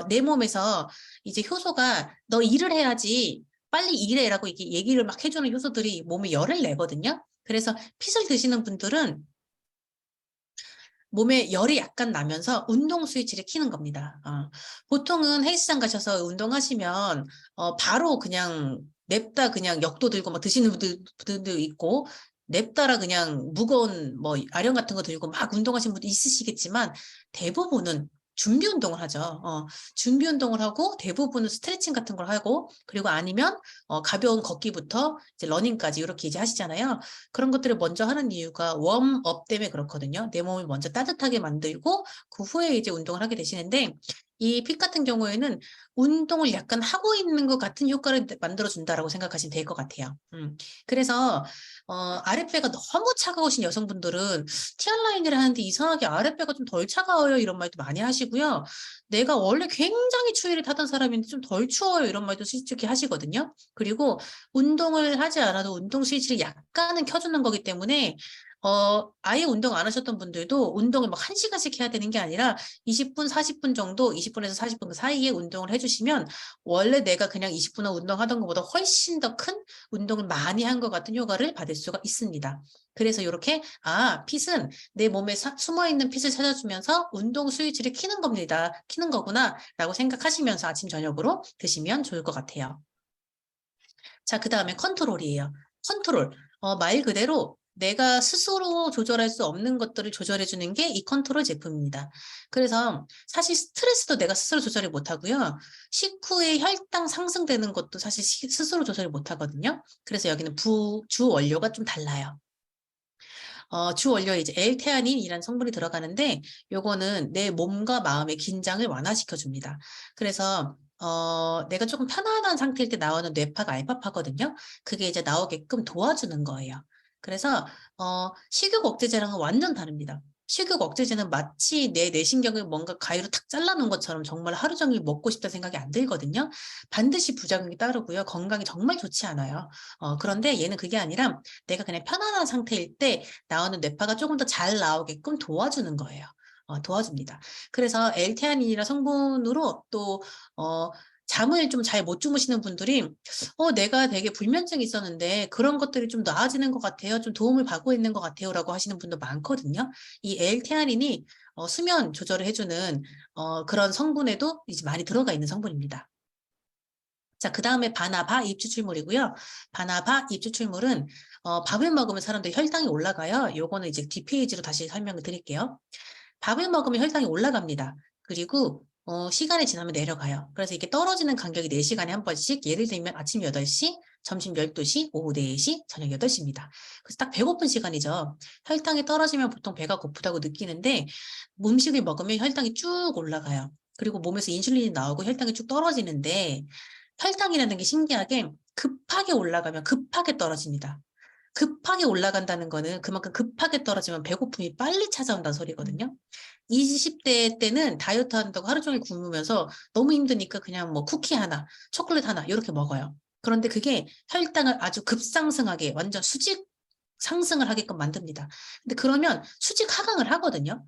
내 몸에서 이제 효소가 너 일을 해야지 빨리 일해라고 이렇게 얘기를 막 해주는 효소들이 몸에 열을 내거든요. 그래서 핏을 드시는 분들은 몸에 열이 약간 나면서 운동 스위치를 켜는 겁니다. 보통은 헬스장 가셔서 운동하시면 바로 그냥 냅다 그냥 역도 들고 막 드시는 분들도 있고 냅다라 그냥 무거운 아령 같은 거 들고 막 운동하시는 분도 있으시겠지만 대부분은 준비 운동을 하죠. 준비 운동을 하고 대부분은 스트레칭 같은 걸 하고 그리고 아니면 가벼운 걷기부터 이제 러닝까지 이렇게 이제 하시잖아요. 그런 것들을 먼저 하는 이유가 웜업 때문에 그렇거든요. 내 몸을 먼저 따뜻하게 만들고 그 후에 이제 운동을 하게 되시는데 이 핏 같은 경우에는 운동을 약간 하고 있는 것 같은 효과를 만들어준다라고 생각하시면 될 것 같아요. 그래서 아랫배가 너무 차가우신 여성분들은 티알라인을 하는데 이상하게 아랫배가 좀 덜 차가워요 이런 말도 많이 하시고요. 내가 원래 굉장히 추위를 타던 사람인데 좀 덜 추워요 이런 말도 솔직히 하시거든요. 그리고 운동을 하지 않아도 운동 스위치를 약간은 켜주는 거기 때문에 아예 운동 안 하셨던 분들도 운동을 막 1시간씩 해야 되는 게 아니라 20분, 40분 정도, 20분에서 40분 그 사이에 운동을 해주시면 원래 내가 그냥 20분 운동하던 것보다 훨씬 더 큰 운동을 많이 한 것 같은 효과를 받을 수가 있습니다. 그래서 이렇게 핏은 내 몸에 숨어있는 핏을 찾아주면서 운동 수유치를 키는 겁니다. 키는 거구나 라고 생각하시면서 아침 저녁으로 드시면 좋을 것 같아요. 자, 그 다음에 컨트롤이에요. 컨트롤. 말 그대로 내가 스스로 조절할 수 없는 것들을 조절해 주는 게 이 컨트롤 제품입니다. 그래서 사실 스트레스도 내가 스스로 조절을 못 하고요. 식후에 혈당 상승되는 것도 사실 스스로 조절을 못 하거든요. 그래서 여기는 주 원료가 좀 달라요. 주 원료에 이제 L테아닌이라는 성분이 들어가는데 요거는 내 몸과 마음의 긴장을 완화시켜 줍니다. 그래서 내가 조금 편안한 상태일 때 나오는 뇌파가 알파파거든요. 그게 이제 나오게끔 도와주는 거예요. 그래서 식욕 억제제랑은 완전 다릅니다. 식욕 억제제는 마치 내 뇌신경을 뭔가 가위로 탁 잘라놓은 것처럼 정말 하루 종일 먹고 싶다 생각이 안 들거든요. 반드시 부작용이 따르고요. 건강에 정말 좋지 않아요. 그런데 얘는 그게 아니라 내가 그냥 편안한 상태일 때 나오는 뇌파가 조금 더 잘 나오게끔 도와주는 거예요. 도와줍니다. 그래서 L테아닌이라는 성분으로 또 잠을 좀 잘 못 주무시는 분들이 내가 되게 불면증이 있었는데 그런 것들이 좀 나아지는 것 같아요. 좀 도움을 받고 있는 것 같아요. 라고 하시는 분도 많거든요. 이 L테아닌이 수면 조절을 해주는 그런 성분에도 이제 많이 들어가 있는 성분입니다. 자, 그 다음에 바나바 잎추출물이고요. 바나바 잎추출물은 밥을 먹으면 사람들이 혈당이 올라가요. 요거는 이제 뒷페이지로 다시 설명을 드릴게요. 밥을 먹으면 혈당이 올라갑니다. 그리고 시간이 지나면 내려가요. 그래서 이게 떨어지는 간격이 4시간에 한 번씩, 예를 들면 아침 8시, 점심 12시, 오후 4시, 저녁 8시입니다. 그래서 딱 배고픈 시간이죠. 혈당이 떨어지면 보통 배가 고프다고 느끼는데 음식을 먹으면 혈당이 쭉 올라가요. 그리고 몸에서 인슐린이 나오고 혈당이 쭉 떨어지는데 혈당이라는 게 신기하게 급하게 올라가면 급하게 떨어집니다. 급하게 올라간다는 거는 그만큼 급하게 떨어지면 배고픔이 빨리 찾아온다는 소리거든요. 20대 때는 다이어트 한다고 하루 종일 굶으면서 너무 힘드니까 그냥 뭐 쿠키 하나, 초콜릿 하나 이렇게 먹어요. 그런데 그게 혈당을 아주 급상승하게 완전 수직 상승을 하게끔 만듭니다. 근데 그러면 수직 하강을 하거든요.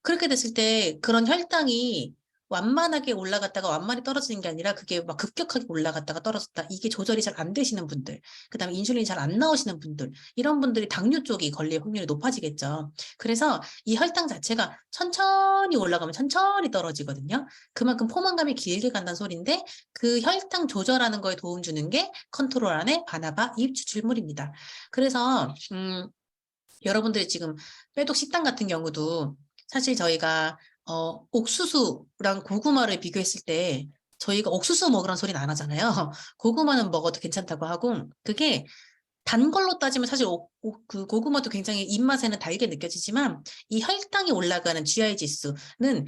그렇게 됐을 때 그런 혈당이 완만하게 올라갔다가 완만히 떨어지는 게 아니라 그게 막 급격하게 올라갔다가 떨어졌다. 이게 조절이 잘 안 되시는 분들, 그다음에 인슐린이 잘 안 나오시는 분들, 이런 분들이 당뇨 쪽이 걸릴 확률이 높아지겠죠. 그래서 이 혈당 자체가 천천히 올라가면 천천히 떨어지거든요. 그만큼 포만감이 길게 간다는 소리인데 그 혈당 조절하는 거에 도움 주는 게 컨트롤 안의 바나바 잎 추출물입니다. 그래서 여러분들이 지금 빼독 식단 같은 경우도 사실 저희가 옥수수랑 고구마를 비교했을 때 저희가 옥수수 먹으라는 소리는 안 하잖아요. 고구마는 먹어도 괜찮다고 하고 그게 단 걸로 따지면 사실 그 고구마도 굉장히 입맛에는 달게 느껴지지만 이 혈당이 올라가는 GI 지수는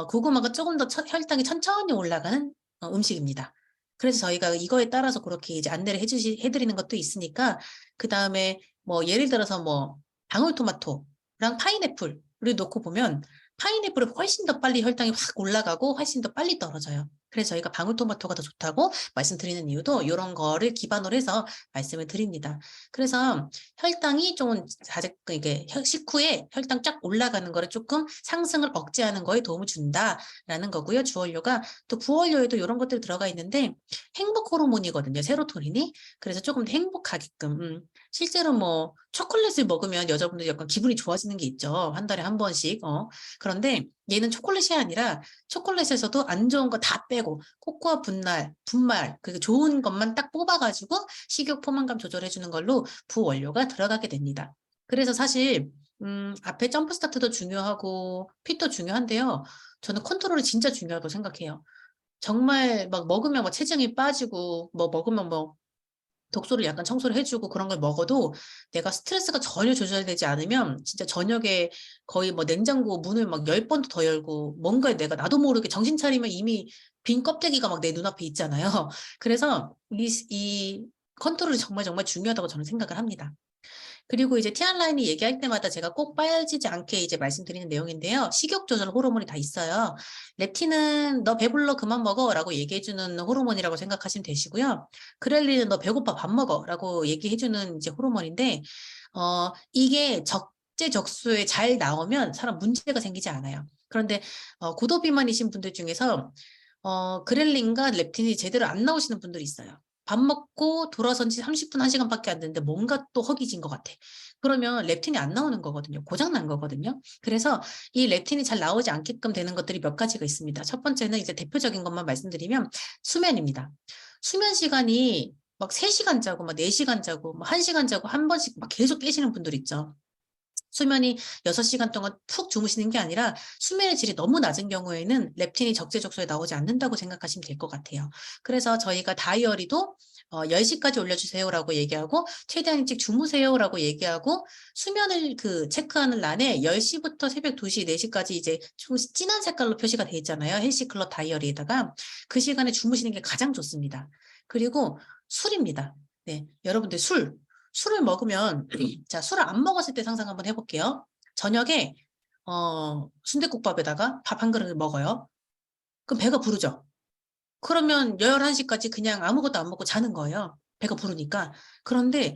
고구마가 조금 더 혈당이 천천히 올라가는 음식입니다. 그래서 저희가 이거에 따라서 그렇게 이제 안내를 해드리는 것도 있으니까 그 다음에 뭐 예를 들어서 뭐 방울토마토랑 파인애플을 놓고 보면 파인애플은 훨씬 더 빨리 혈당이 확 올라가고 훨씬 더 빨리 떨어져요. 그래서 저희가 방울토마토가 더 좋다고 말씀드리는 이유도 이런 거를 기반으로 해서 말씀을 드립니다. 그래서 혈당이 좀 이게 식후에 혈당 쫙 올라가는 거를 조금 상승을 억제하는 거에 도움을 준다라는 거고요. 주원료가 또 부원료에도 이런 것들이 들어가 있는데 행복 호르몬이거든요. 세로토닌이. 그래서 조금 더 행복하게끔 실제로 뭐 초콜릿을 먹으면 여자분들 약간 기분이 좋아지는 게 있죠. 한 달에 한 번씩. 그런데 얘는 초콜릿이 아니라 초콜릿에서도 안 좋은 거 다 빼고 코코아 분말, 그 좋은 것만 딱 뽑아가지고 식욕 포만감 조절해주는 걸로 부원료가 들어가게 됩니다. 그래서 사실 앞에 점프 스타트도 중요하고 핏도 중요한데요. 저는 컨트롤이 진짜 중요하다고 생각해요. 정말 막 먹으면 뭐 체중이 빠지고 뭐 먹으면 뭐 독소를 약간 청소를 해주고 그런 걸 먹어도 내가 스트레스가 전혀 조절되지 않으면 진짜 저녁에 거의 뭐 냉장고 문을 막 10번도 더 열고 뭔가에 내가 나도 모르게 정신 차리면 이미 빈 껍데기가 막 내 눈앞에 있잖아요. 그래서 이 컨트롤이 정말 정말 중요하다고 저는 생각을 합니다. 그리고 이제 티안라인이 얘기할 때마다 제가 꼭 빠지지 않게 이제 말씀드리는 내용인데요. 식욕 조절 호르몬이 다 있어요. 렙틴은 너 배불러 그만 먹어 라고 얘기해주는 호르몬이라고 생각하시면 되시고요. 그렐린은 너 배고파 밥 먹어 라고 얘기해주는 이제 호르몬인데, 이게 적재적소에 잘 나오면 사람 문제가 생기지 않아요. 그런데 고도 비만이신 분들 중에서 그렐린과 렙틴이 제대로 안 나오시는 분들이 있어요. 밥 먹고 돌아선 지 30분, 1시간밖에 안 됐는데 뭔가 또 허기진 것 같아. 그러면 렙틴이 안 나오는 거거든요. 고장 난 거거든요. 그래서 이 렙틴이 잘 나오지 않게끔 되는 것들이 몇 가지가 있습니다. 첫 번째는 이제 대표적인 것만 말씀드리면 수면입니다. 수면 시간이 막 3시간 자고 막 4시간 자고 막 1시간 자고 한 번씩 막 계속 깨시는 분들 있죠. 수면이 6시간 동안 푹 주무시는 게 아니라 수면의 질이 너무 낮은 경우에는 렙틴이 적재적소에 나오지 않는다고 생각하시면 될 것 같아요. 그래서 저희가 다이어리도 10시까지 올려주세요라고 얘기하고 최대한 일찍 주무세요라고 얘기하고 수면을 체크하는 란에 10시부터 새벽 2시, 4시까지 이제 좀 진한 색깔로 표시가 되어 있잖아요. 헬시클럽 다이어리에다가 그 시간에 주무시는 게 가장 좋습니다. 그리고 술입니다. 네, 여러분들 술을 먹으면 자, 술을 안 먹었을 때 상상 한번 해볼게요. 저녁에 순댓국밥에다가 밥 한 그릇을 먹어요. 그럼 배가 부르죠. 그러면 11시까지 그냥 아무것도 안 먹고 자는 거예요. 배가 부르니까. 그런데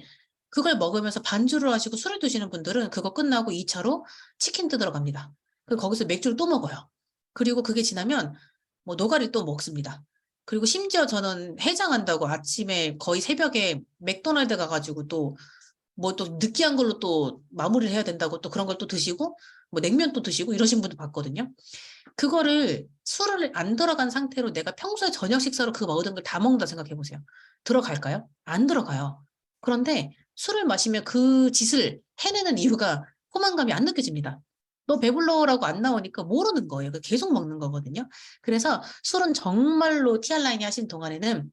그걸 먹으면서 반주를 하시고 술을 드시는 분들은 그거 끝나고 2차로 치킨 뜯으러 갑니다. 그리고 거기서 맥주를 또 먹어요. 그리고 그게 지나면 뭐 노가리 또 먹습니다. 그리고 심지어 저는 해장한다고 아침에 거의 새벽에 맥도날드 가가지고 또 뭐 또 느끼한 걸로 또 마무리를 해야 된다고 또 그런 걸 또 드시고 뭐 냉면 또 드시고 이러신 분도 봤거든요. 그거를 술을 안 들어간 상태로 내가 평소에 저녁 식사로 그 모든 걸 다 먹는다 생각해 보세요. 들어갈까요? 안 들어가요. 그런데 술을 마시면 그 짓을 해내는 이유가 포만감이 안 느껴집니다. 너 배불러라고 안 나오니까 모르는 거예요. 계속 먹는 거거든요. 그래서 술은 정말로 티알라인이 하신 동안에는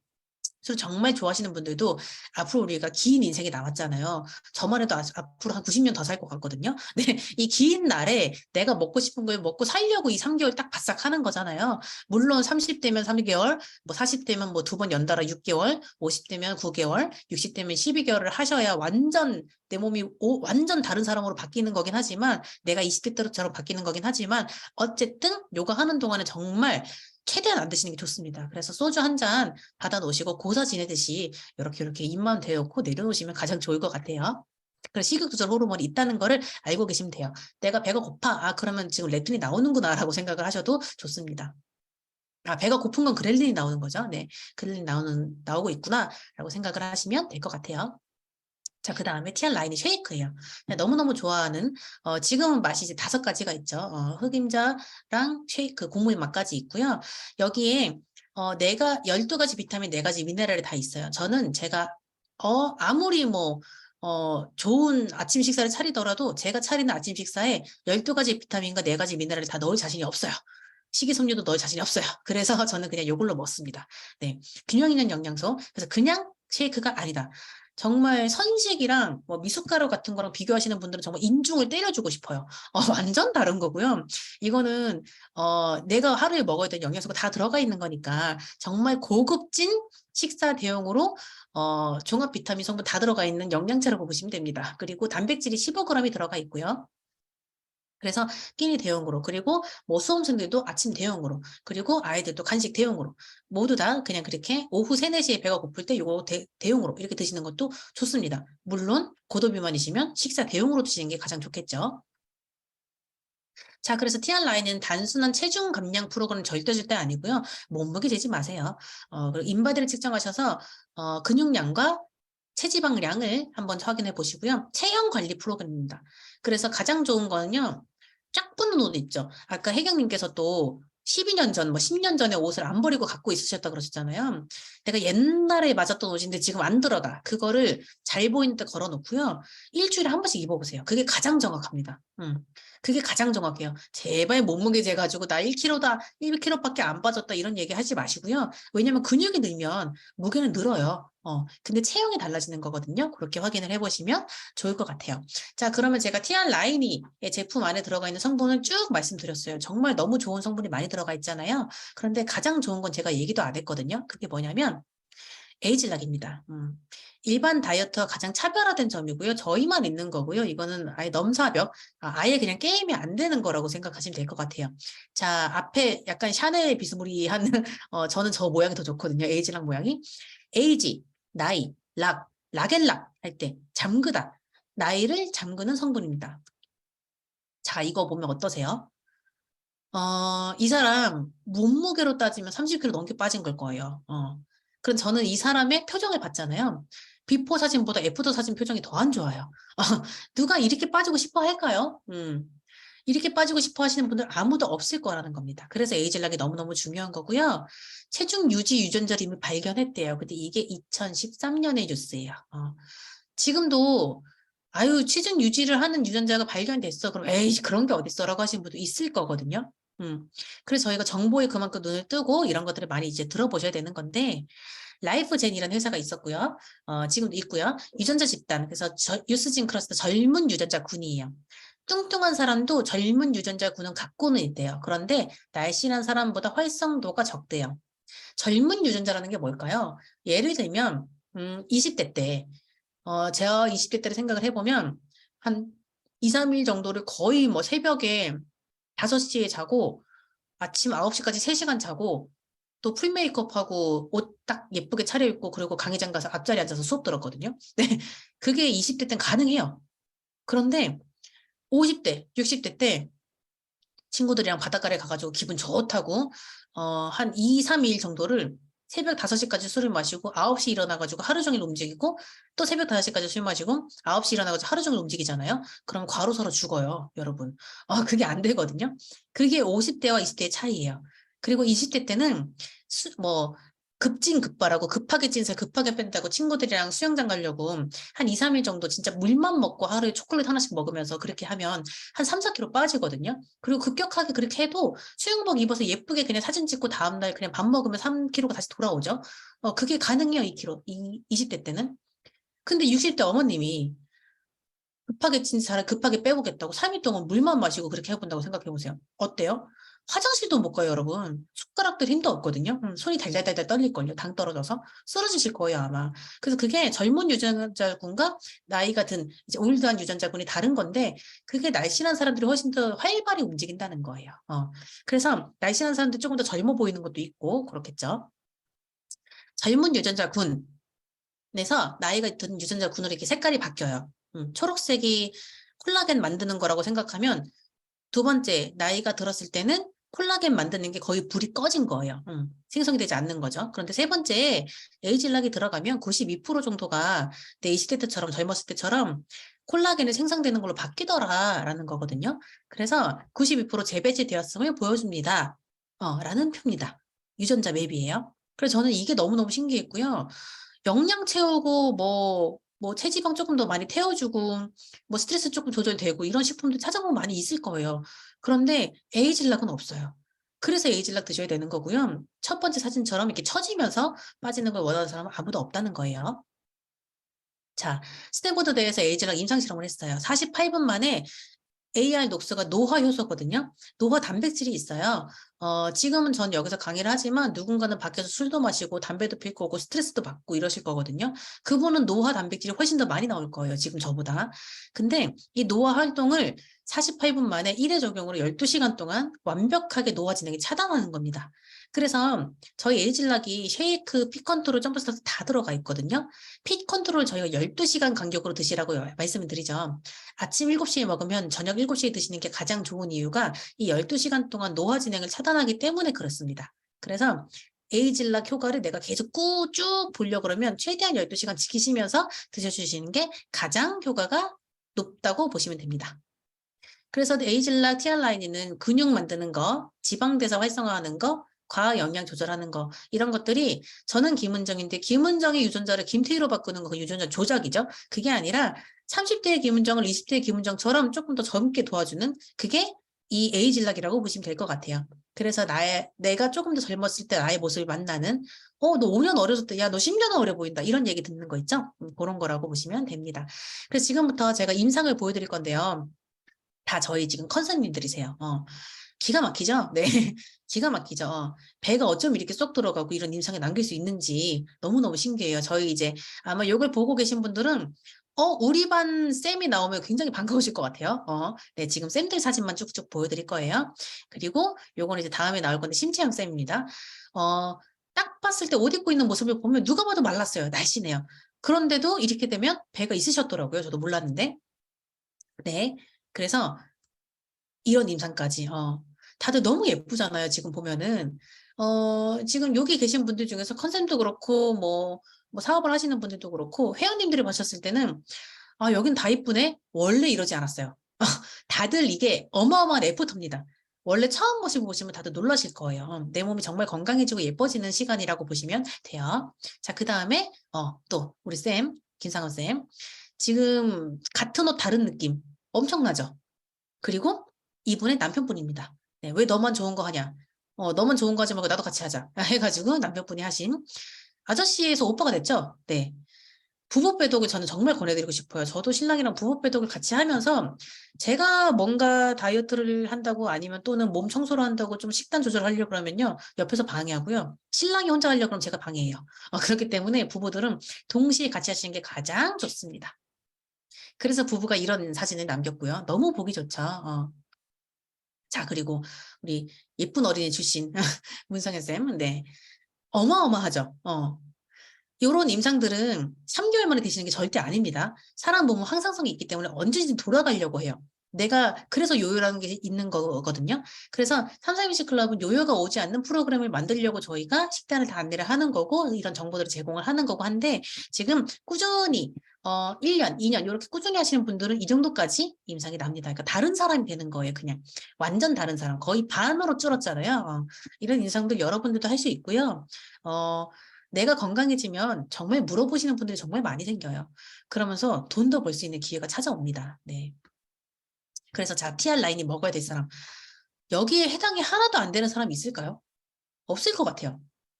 술 정말 좋아하시는 분들도 앞으로 우리가 긴 인생이 남았잖아요. 저만 해도 앞으로 한 90년 더 살 것 같거든요. 네, 이 긴 날에 내가 먹고 싶은 걸 먹고 살려고 이 3개월 딱 바싹 하는 거잖아요. 물론 30대면 3개월, 뭐 40대면 뭐 2번 연달아 6개월, 50대면 9개월, 60대면 12개월을 하셔야 완전 내 몸이 완전 다른 사람으로 바뀌는 거긴 하지만 내가 20대 때처럼 바뀌는 거긴 하지만 어쨌든 요가 하는 동안에 정말 최대한 안 드시는 게 좋습니다. 그래서 소주 한 잔 받아 놓으시고 고사 지내듯이 이렇게 입만 대놓고 내려놓으시면 가장 좋을 것 같아요. 그래서 식욕 조절 호르몬이 있다는 거를 알고 계시면 돼요. 내가 배가 고파. 그러면 지금 렙틴이 나오는구나 라고 생각을 하셔도 좋습니다. 배가 고픈 건 그렐린이 나오는 거죠. 네, 그렐린이 나오고 있구나 라고 생각을 하시면 될 것 같아요. 자, 그 다음에 티알라인이 쉐이크예요. 너무너무 좋아하는, 지금은 맛이 이제 5가지가 있죠. 흑임자랑 쉐이크, 곡물 맛까지 있고요. 여기에, 12가지 비타민, 4가지 미네랄이 다 있어요. 저는 제가, 아무리 좋은 아침 식사를 차리더라도 제가 차리는 아침 식사에 12가지 비타민과 4가지 미네랄을 다 넣을 자신이 없어요. 식이섬유도 넣을 자신이 없어요. 그래서 저는 그냥 이걸로 먹습니다. 네. 균형 있는 영양소. 그래서 그냥 쉐이크가 아니다. 정말 선식이랑 뭐 미숫가루 같은 거랑 비교하시는 분들은 정말 인중을 때려주고 싶어요. 완전 다른 거고요. 이거는 내가 하루에 먹어야 되는 영양소가 다 들어가 있는 거니까 정말 고급진 식사 대용으로 종합 비타민 성분 다 들어가 있는 영양제라고 보시면 됩니다. 그리고 단백질이 15g이 들어가 있고요. 그래서 끼니 대용으로, 그리고 뭐 수험생들도 아침 대용으로, 그리고 아이들도 간식 대용으로, 모두 다 그냥 그렇게 오후 3, 4시에 배가 고플 때 요거 대용으로 이렇게 드시는 것도 좋습니다. 물론 고도 비만이시면 식사 대용으로 드시는 게 가장 좋겠죠. 자, 그래서 티알라인은 단순한 체중 감량 프로그램 절대 아니고요. 몸무게 재지 마세요. 그리고 인바디를 측정하셔서 근육량과 체지방량을 한번 확인해 보시고요. 체형 관리 프로그램입니다. 그래서 가장 좋은 거는요. 쫙 붙는 옷 있죠. 아까 혜경님께서 또 12년 전, 10년 전에 옷을 안 버리고 갖고 있으셨다 그러셨잖아요. 내가 옛날에 맞았던 옷인데 지금 안 들어가. 그거를 잘 보이는 데 걸어놓고요. 일주일에 한 번씩 입어보세요. 그게 가장 정확합니다. 그게 가장 정확해요. 제발 몸무게 재가지고 나 1kg다, 1kg밖에 안 빠졌다 이런 얘기 하지 마시고요. 왜냐면 근육이 늘면 무게는 늘어요. 근데 체형이 달라지는 거거든요. 그렇게 확인을 해보시면 좋을 것 같아요. 자, 그러면 제가 티알라인이의 제품 안에 들어가 있는 성분을 쭉 말씀드렸어요. 정말 너무 좋은 성분이 많이 들어가 있잖아요. 그런데 가장 좋은 건 제가 얘기도 안 했거든요. 그게 뭐냐면 에이즐락입니다. 일반 다이어트와 가장 차별화된 점이고요. 저희만 있는 거고요. 이거는 아예 넘사벽, 아예 그냥 게임이 안 되는 거라고 생각하시면 될 것 같아요. 자, 앞에 약간 샤넬 비스무리한 저는 저 모양이 더 좋거든요. 에이즐락 모양이. 에이지, 나이, 락앤락 할 때 잠그다. 나이를 잠그는 성분입니다. 자, 이거 보면 어떠세요? 이 사람 몸무게로 따지면 30kg 넘게 빠진 걸 거예요. 그럼 저는 이 사람의 표정을 봤잖아요. 비포 사진보다 애프터 사진 표정이 더 안 좋아요. 누가 이렇게 빠지고 싶어 할까요? 이렇게 빠지고 싶어 하시는 분들 아무도 없을 거라는 겁니다. 그래서 에이즐락이 너무너무 중요한 거고요. 체중 유지 유전자를 이미 발견했대요. 근데 이게 2013년의 뉴스예요. 지금도 아유 체중 유지를 하는 유전자가 발견됐어. 그럼 에이 그런 게 어딨어라고 하시는 분도 있을 거거든요. 그래서 저희가 정보에 그만큼 눈을 뜨고 이런 것들을 많이 이제 들어보셔야 되는 건데 라이프젠이라는 회사가 있었고요. 지금도 있고요. 유전자 집단, 그래서 유스진 클러스터 젊은 유전자 군이에요. 뚱뚱한 사람도 젊은 유전자 군은 갖고는 있대요. 그런데 날씬한 사람보다 활성도가 적대요. 젊은 유전자라는 게 뭘까요? 예를 들면 20대 때 제가 20대 때를 생각을 해보면 한 2, 3일 정도를 거의 뭐 새벽에 5시에 자고 아침 9시까지 3시간 자고 또 풀 메이크업하고 옷 딱 예쁘게 차려입고 그리고 강의장 가서 앞자리에 앉아서 수업 들었거든요. 네, 그게 20대 땐 가능해요. 그런데 50대, 60대 때 친구들이랑 바닷가에 가가지고 기분 좋다고 한 2, 3일 정도를 새벽 5시까지 술을 마시고 9시 일어나가지고 하루 종일 움직이고 또 새벽 5시까지 술 마시고 9시 일어나가지고 하루 종일 움직이잖아요. 그럼 과로사로 죽어요, 여러분. 그게 안 되거든요. 그게 50대와 20대의 차이예요. 그리고 20대 때는 급진급발하고 급하게 찐살 급하게 뺀다고 친구들이랑 수영장 가려고 한 2, 3일 정도 진짜 물만 먹고 하루에 초콜릿 하나씩 먹으면서 그렇게 하면 한 3, 4kg 빠지거든요. 그리고 급격하게 그렇게 해도 수영복 입어서 예쁘게 그냥 사진 찍고 다음날 그냥 밥 먹으면 3kg가 다시 돌아오죠. 그게 가능해요, 2kg. 20대 때는. 근데 60대 어머님이 급하게 찐 살을 급하게 빼보겠다고 3일 동안 물만 마시고 그렇게 해본다고 생각해보세요. 어때요? 화장실도 못 가요, 여러분. 숟가락들 힘도 없거든요. 손이 달달달달 떨릴걸요. 당 떨어져서 쓰러지실 거예요, 아마. 그래서 그게 젊은 유전자군과 나이가 든 이제 올드한 유전자군이 다른 건데 그게 날씬한 사람들이 훨씬 더 활발히 움직인다는 거예요. 그래서 날씬한 사람들 조금 더 젊어 보이는 것도 있고 그렇겠죠. 젊은 유전자군에서 나이가 든 유전자군으로 이렇게 색깔이 바뀌어요. 초록색이 콜라겐 만드는 거라고 생각하면 두 번째, 나이가 들었을 때는 콜라겐 만드는 게 거의 불이 꺼진 거예요. 생성이 되지 않는 거죠. 그런데 세 번째, 에이즐락이 들어가면 92% 정도가 내 20대 때처럼 젊었을 때처럼 콜라겐이 생성되는 걸로 바뀌더라라는 거거든요. 그래서 92% 재배치되었음을 보여줍니다. 라는 표입니다. 유전자 맵이에요. 그래서 저는 이게 너무너무 신기했고요. 영양 채우고 체지방 조금 더 많이 태워주고 스트레스 조금 조절되고 이런 식품들 찾아보면 많이 있을 거예요. 그런데 에이즐락은 없어요. 그래서 에이즐락 드셔야 되는 거고요. 첫 번째 사진처럼 이렇게 처지면서 빠지는 걸 원하는 사람은 아무도 없다는 거예요. 자, 스탠포드 대에서 에이즐락 임상 실험을 했어요. 48분 만에 AR 녹수가 노화 효소거든요. 노화 단백질이 있어요. 지금은 전 여기서 강의를 하지만 누군가는 밖에서 술도 마시고 담배도 필 거고 스트레스도 받고 이러실 거거든요. 그분은 노화 단백질이 훨씬 더 많이 나올 거예요. 지금 저보다. 근데 이 노화 활동을 48분 만에 1회 적용으로 12시간 동안 완벽하게 노화 진행이 차단하는 겁니다. 그래서 저희 에이즐락이 쉐이크, 핏 컨트롤, 점프스타트 다 들어가 있거든요. 핏 컨트롤 저희가 12시간 간격으로 드시라고 말씀을 드리죠. 아침 7시에 먹으면 저녁 7시에 드시는 게 가장 좋은 이유가 이 12시간 동안 노화 진행을 차단하기 때문에 그렇습니다. 그래서 에이즐락 효과를 내가 계속 쭉 보려고 그러면 최대한 12시간 지키시면서 드셔주시는 게 가장 효과가 높다고 보시면 됩니다. 그래서 에이즐락 티알라인이는 근육 만드는 거, 지방대사 활성화하는 거, 과학 영양 조절하는 거 이런 것들이 저는 김은정인데 김은정의 유전자를 김태희로 바꾸는 거 그 유전자 조작이죠. 그게 아니라 30대의 김은정을 20대의 김은정처럼 조금 더 젊게 도와주는 그게 이 에이즐락이라고 보시면 될 것 같아요. 그래서 내가 조금 더 젊었을 때 나의 모습을 만나는 너 5년 어려졌다. 야, 너 10년 어려 보인다. 이런 얘기 듣는 거 있죠? 그런 거라고 보시면 됩니다. 그래서 지금부터 제가 임상을 보여드릴 건데요. 다 저희 지금 컨설님들이세요. 기가 막히죠? 네. 기가 막히죠? 배가 어쩜 이렇게 쏙 들어가고 이런 임상에 남길 수 있는지 너무너무 신기해요. 저희 이제 아마 이걸 보고 계신 분들은 우리 반 쌤이 나오면 굉장히 반가우실 것 같아요. 네, 지금 쌤들 사진만 쭉쭉 보여드릴 거예요. 그리고 요거는 이제 다음에 나올 건데 심채영 쌤입니다. 딱 봤을 때 옷 입고 있는 모습을 보면 누가 봐도 말랐어요. 날씬해요. 그런데도 이렇게 되면 배가 있으셨더라고요. 저도 몰랐는데. 네. 그래서 이런 임상까지. 다들 너무 예쁘잖아요. 지금 보면은. 지금 여기 계신 분들 중에서 컨셉도 그렇고, 뭐 사업을 하시는 분들도 그렇고, 회원님들이 보셨을 때는, 아, 여긴 다 이쁘네? 원래 이러지 않았어요. 다들 이게 어마어마한 애프터입니다. 원래 처음 모습 보시면 다들 놀라실 거예요. 내 몸이 정말 건강해지고 예뻐지는 시간이라고 보시면 돼요. 자, 그 다음에, 또, 우리 쌤, 김상원 쌤. 지금 같은 옷 다른 느낌. 엄청나죠? 그리고 이분의 남편분입니다. 네, 왜 너만 좋은 거 하냐? 너만 좋은 거 하지 말고 나도 같이 하자. 해가지고 남편분이 하신 아저씨에서 오빠가 됐죠? 네. 부부 배독을 저는 정말 권해드리고 싶어요. 저도 신랑이랑 부부 배독을 같이 하면서 제가 뭔가 다이어트를 한다고 아니면 또는 몸 청소를 한다고 좀 식단 조절을 하려고 그러면요. 옆에서 방해하고요. 신랑이 혼자 하려고 그러면 제가 방해해요. 그렇기 때문에 부부들은 동시에 같이 하시는 게 가장 좋습니다. 그래서 부부가 이런 사진을 남겼고요. 너무 보기 좋죠. 자, 그리고 우리 예쁜 어린이 출신 문성현 쌤, 네, 어마어마하죠. 요런 임상들은 3개월 만에 되시는 게 절대 아닙니다. 사람 몸은 항상성이 있기 때문에 언제든지 돌아가려고 해요. 내가 그래서 요요라는 게 있는 거거든요. 그래서 342식 클럽은 요요가 오지 않는 프로그램을 만들려고 저희가 식단을 다 안내를 하는 거고 이런 정보들을 제공을 하는 거고 한데 지금 꾸준히 1년, 2년 이렇게 꾸준히 하시는 분들은 이 정도까지 임상이 납니다. 그러니까 다른 사람이 되는 거예요. 그냥 완전 다른 사람. 거의 반으로 줄었잖아요. 이런 임상도 여러분들도 할 수 있고요. 내가 건강해지면 정말 물어보시는 분들이 정말 많이 생겨요. 그러면서 돈도 벌 수 있는 기회가 찾아옵니다. 네. 그래서 자, TR 라인이 먹어야 될 사람. 여기에 해당이 하나도 안 되는 사람이 있을까요? 없을 것 같아요.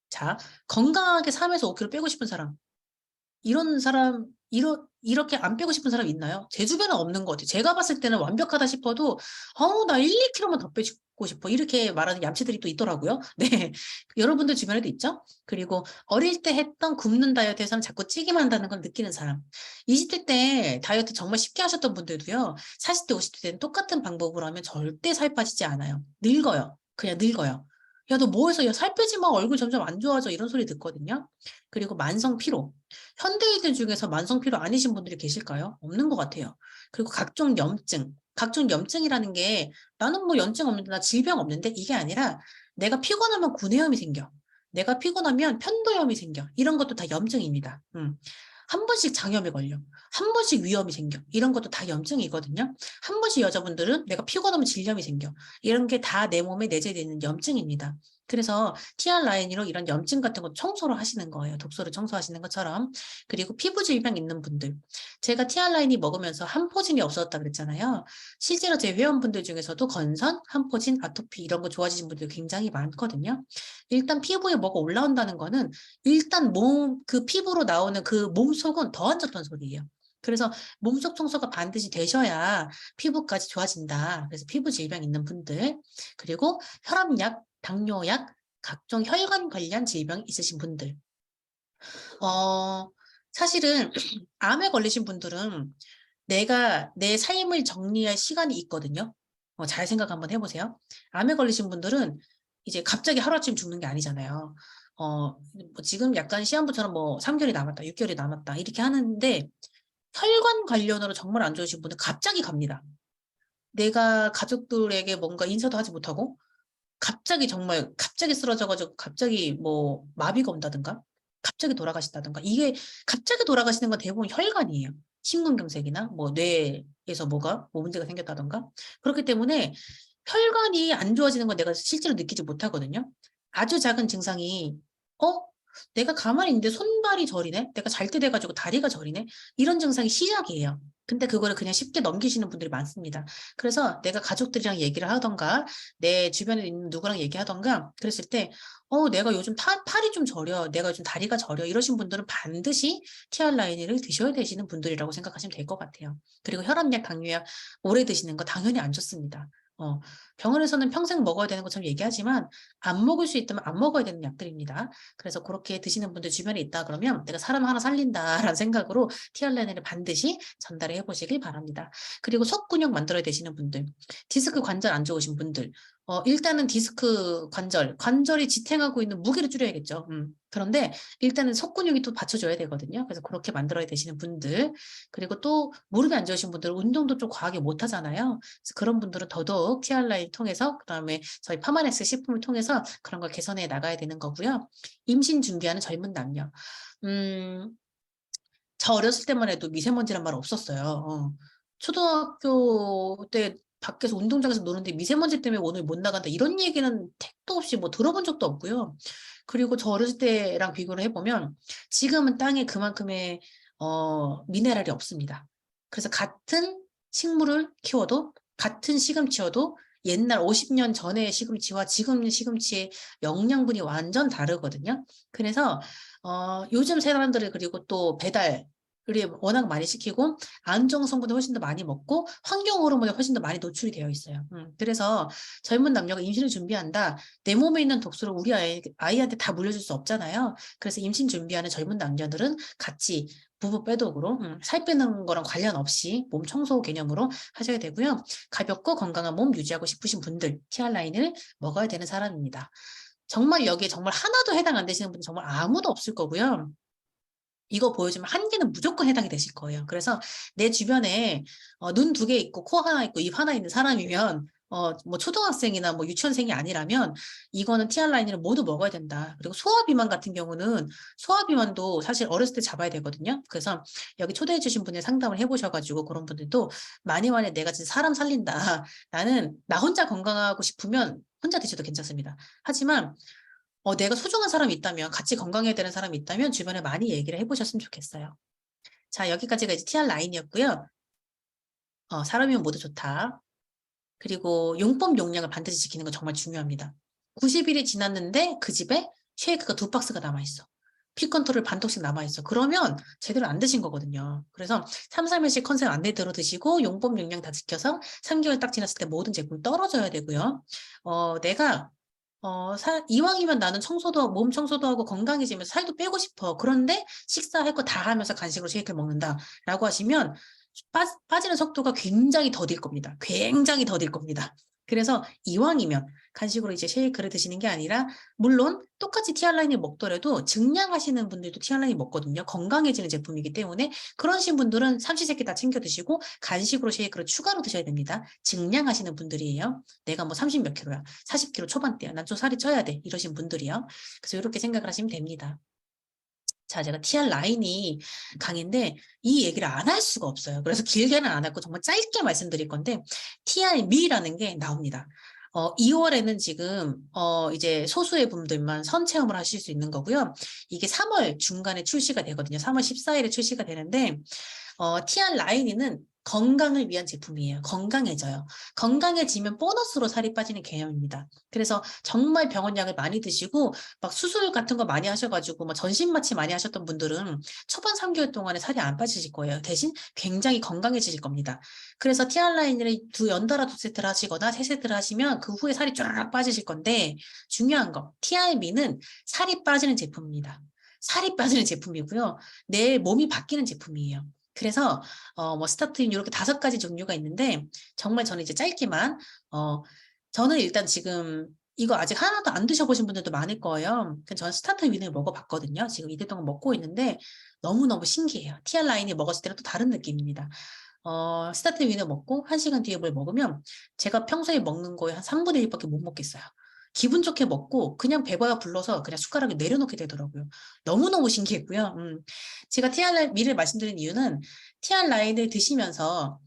자, 건강하게 3에서 5kg 빼고 싶은 사람. 이런 사람, 이렇게 안 빼고 싶은 사람 있나요? 제 주변은 없는 것 같아요. 제가 봤을 때는 완벽하다 싶어도, 나 1, 2kg만 더 빼고 싶어. 이렇게 말하는 얌체들이 또 있더라고요. 네. 여러분들 주변에도 있죠? 그리고 어릴 때 했던 굶는 다이어트에서는 자꾸 찌기만 한다는 걸 느끼는 사람. 20대 때 다이어트 정말 쉽게 하셨던 분들도요, 40대, 50대 때는 똑같은 방법으로 하면 절대 살 빠지지 않아요. 늙어요. 그냥 늙어요. 야, 너 뭐 해서, 야, 살 빼지 마. 얼굴 점점 안 좋아져. 이런 소리 듣거든요. 그리고 만성 피로. 현대인들 중에서 만성 피로 아니신 분들이 계실까요? 없는 것 같아요. 그리고 각종 염증. 각종 염증이라는 게 나는 뭐 염증 없는데, 나 질병 없는데 이게 아니라 내가 피곤하면 구내염이 생겨. 내가 피곤하면 편도염이 생겨. 이런 것도 다 염증입니다. 한 번씩 장염에 걸려. 한 번씩 위염이 생겨. 이런 것도 다 염증이거든요. 한 번씩 여자분들은 내가 피곤하면 질염이 생겨. 이런 게 다 내 몸에 내재되어 있는 염증입니다. 그래서 TR 라인으로 이런 염증 같은 거 청소를 하시는 거예요. 독소를 청소하시는 것처럼. 그리고 피부 질병 있는 분들. 제가 TR 라인이 먹으면서 한포진이 없어졌다 그랬잖아요. 실제로 제 회원분들 중에서도 건선, 한포진, 아토피 이런 거 좋아지신 분들 굉장히 많거든요. 일단 피부에 뭐가 올라온다는 거는 일단 그 피부로 나오는 그 몸속은 더 안 좋다는 소리예요. 그래서 몸속 청소가 반드시 되셔야 피부까지 좋아진다. 그래서 피부 질병 있는 분들, 그리고 혈압약, 당뇨약, 각종 혈관 관련 질병 있으신 분들. 사실은 암에 걸리신 분들은 내가 내 삶을 정리할 시간이 있거든요. 잘 생각 한번 해보세요. 암에 걸리신 분들은 이제 갑자기 하루아침 죽는 게 아니잖아요. 뭐 지금 약간 시한부처럼 뭐 3개월이 남았다, 6개월이 남았다 이렇게 하는데 혈관 관련으로 정말 안 좋으신 분은 갑자기 갑니다. 내가 가족들에게 뭔가 인사도 하지 못하고 갑자기 정말 갑자기 쓰러져가지고 갑자기 뭐 마비가 온다든가 갑자기 돌아가신다든가 이게 갑자기 돌아가시는 건 대부분 혈관이에요. 심근경색이나 뭐 뇌에서 뭐 문제가 생겼다든가 그렇기 때문에 혈관이 안 좋아지는 건 내가 실제로 느끼지 못하거든요. 아주 작은 증상이 내가 가만히 있는데 손발이 저리네? 내가 잘 때 돼가지고 다리가 저리네? 이런 증상이 시작이에요. 근데 그거를 그냥 쉽게 넘기시는 분들이 많습니다. 그래서 내가 가족들이랑 얘기를 하던가 내 주변에 있는 누구랑 얘기하던가 그랬을 때 내가 요즘 팔이 좀 저려, 내가 요즘 다리가 저려 이러신 분들은 반드시 티알라인을 드셔야 되시는 분들이라고 생각하시면 될 것 같아요. 그리고 혈압약, 당뇨약 오래 드시는 거 당연히 안 좋습니다. 병원에서는 평생 먹어야 되는 것처럼 얘기하지만 안 먹을 수 있다면 안 먹어야 되는 약들입니다. 그래서 그렇게 드시는 분들 주변에 있다 그러면 내가 사람 하나 살린다라는 생각으로 티알레닌을 반드시 전달해 보시길 바랍니다. 그리고 속 근육 만들어야 되시는 분들, 디스크 관절 안 좋으신 분들, 일단은 디스크 관절이 지탱하고 있는 무게를 줄여야겠죠. 그런데 일단은 속근육이 또 받쳐줘야 되거든요. 그래서 그렇게 만들어야 되시는 분들, 그리고 또 무릎이 안 좋으신 분들은 운동도 좀 과하게 못 하잖아요. 그래서 그런 분들은 더더욱 TR라인 통해서, 그다음에 저희 파마넥스 식품을 통해서 그런 걸 개선해 나가야 되는 거고요. 임신 준비하는 젊은 남녀. 저 어렸을 때만 해도 미세먼지란 말 없었어요. 초등학교 때 밖에서 운동장에서 노는데 미세먼지 때문에 오늘 못 나간다, 이런 얘기는 택도 없이 뭐 들어본 적도 없고요. 그리고 저 어렸을 때랑 비교를 해보면 지금은 땅에 그만큼의 미네랄이 없습니다. 그래서 같은 식물을 키워도, 같은 시금치여도 옛날 50년 전의 시금치와 지금 시금치의 영양분이 완전 다르거든요. 그래서 요즘 사람들이, 그리고 또 배달을 워낙 많이 시키고 안정 성분을 훨씬 더 많이 먹고 환경 호르몬에 훨씬 더 많이 노출이 되어 있어요. 그래서 젊은 남녀가 임신을 준비한다, 내 몸에 있는 독소를 우리 아이한테 다 물려줄 수 없잖아요. 그래서 임신 준비하는 젊은 남녀들은 같이 부부 빼독으로 살 빼는 거랑 관련 없이 몸 청소 개념으로 하셔야 되고요. 가볍고 건강한 몸 유지하고 싶으신 분들, TR라인을 먹어야 되는 사람입니다. 정말 여기에 정말 하나도 해당 안 되시는 분은 정말 아무도 없을 거고요. 이거 보여주면 한 개는 무조건 해당이 되실 거예요. 그래서 내 주변에 눈 2개 있고 코 하나 있고 입 하나 있는 사람이면 뭐 초등학생이나 뭐 유치원생이 아니라면 이거는 TR라인을 모두 먹어야 된다. 그리고 소화비만 같은 경우는 소화비만도 사실 어렸을 때 잡아야 되거든요. 그래서 여기 초대해 주신 분의 상담을 해보셔가지고 그런 분들도 많이 내가 진짜 사람 살린다, 나는 나 혼자 건강하고 싶으면 혼자 드셔도 괜찮습니다. 하지만 내가 소중한 사람이 있다면, 같이 건강해야 되는 사람이 있다면 주변에 많이 얘기를 해보셨으면 좋겠어요. 자, 여기까지가 이제 TR라인이었고요. 사람이면 모두 좋다. 그리고 용법 용량을 반드시 지키는 건 정말 중요합니다. 90일이 지났는데 그 집에 쉐이크가 2박스가 남아있어. 피 컨트롤 반통씩 남아있어. 그러면 제대로 안 드신 거거든요. 그래서 3, 3일씩 컨셉 안내대로 드시고 용법 용량 다 지켜서 3개월 딱 지났을 때 모든 제품 떨어져야 되고요. 내가 이왕이면 나는 청소도 하고 몸 청소도 하고 건강해지면서 살도 빼고 싶어. 그런데 식사할 거 다 하면서 간식으로 쉐이크를 먹는다라고 하시면 빠지는 속도가 굉장히 더딜 겁니다. 굉장히 더딜 겁니다. 그래서 이왕이면 간식으로 이제 쉐이크를 드시는 게 아니라, 물론 똑같이 TR라인을 먹더라도 증량하시는 분들도 TR라인이 먹거든요. 건강해지는 제품이기 때문에 그러신 분들은 삼시세끼 다 챙겨 드시고 간식으로 쉐이크를 추가로 드셔야 됩니다. 증량하시는 분들이에요. 내가 뭐 30 몇 킬로야, 40kg 초반대야, 난 좀 살이 쪄야 돼, 이러신 분들이요. 그래서 이렇게 생각을 하시면 됩니다. 자, 제가 TR라인이 강인데 이 얘기를 안 할 수가 없어요. 그래서 길게는 안 하고 정말 짧게 말씀드릴 건데, TR미라는 게 나옵니다. 2월에는 지금 이제 소수의 분들만 선체험을 하실 수 있는 거고요. 이게 3월 중간에 출시가 되거든요. 3월 14일에 출시가 되는데, TR라인이는 건강을 위한 제품이에요. 건강해져요. 건강해지면 보너스로 살이 빠지는 개념입니다. 그래서 정말 병원약을 많이 드시고 막 수술 같은 거 많이 하셔가지고 막 전신마취 많이 하셨던 분들은 초반 3개월 동안에 살이 안 빠지실 거예요. 대신 굉장히 건강해지실 겁니다. 그래서 TR라인을 연달아 2세트를 하시거나 3세트를 하시면 그 후에 살이 쫙 빠지실 건데, 중요한 거, TR미는 살이 빠지는 제품입니다. 살이 빠지는 제품이고요. 내 몸이 바뀌는 제품이에요. 그래서 뭐 스타트인 이렇게 5가지 종류가 있는데, 정말 저는 이제 짧게만 저는 일단 지금 이거 아직 하나도 안 드셔보신 분들도 많을 거예요. 저는 스타트 윈을 먹어봤거든요. 지금 이틀 동안 먹고 있는데 너무너무 신기해요. TR라인이 먹었을 때는 또 다른 느낌입니다. 스타트 윈을 먹고 1시간 뒤에 뭘 먹으면 제가 평소에 먹는 거에 한 3분의 1밖에 못 먹겠어요. 기분 좋게 먹고 그냥 배가 불러서 그냥 숟가락을 내려놓게 되더라고요. 너무너무 신기했고요. 제가 TR미를 말씀드린 이유는, TR라인을 드시면서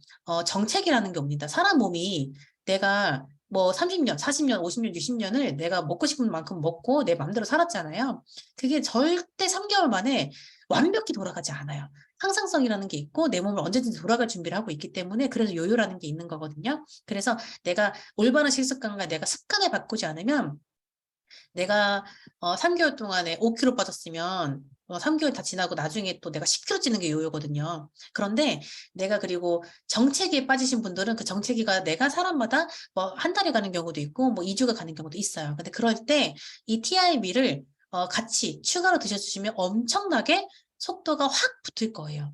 정책이라는 게 옵니다. 사람 몸이 내가 뭐 30년, 40년, 50년, 60년을 내가 먹고 싶은 만큼 먹고 내 맘대로 살았잖아요. 그게 절대 3개월 만에 완벽히 돌아가지 않아요. 항상성이라는 게 있고 내 몸을 언제든지 돌아갈 준비를 하고 있기 때문에, 그래서 요요라는 게 있는 거거든요. 그래서 내가 올바른 식습관과 내가 습관을 바꾸지 않으면, 내가 3개월 동안에 5kg 빠졌으면 3개월 다 지나고 나중에 또 내가 10kg 찌는 게 요요거든요. 그런데 내가, 그리고 정체기에 빠지신 분들은 그 정체기가 내가 사람마다 뭐 한 달에 가는 경우도 있고 뭐 2주가 가는 경우도 있어요. 근데 그럴 때 이 TR미를 같이 추가로 드셔주시면 엄청나게 속도가 확 붙을 거예요.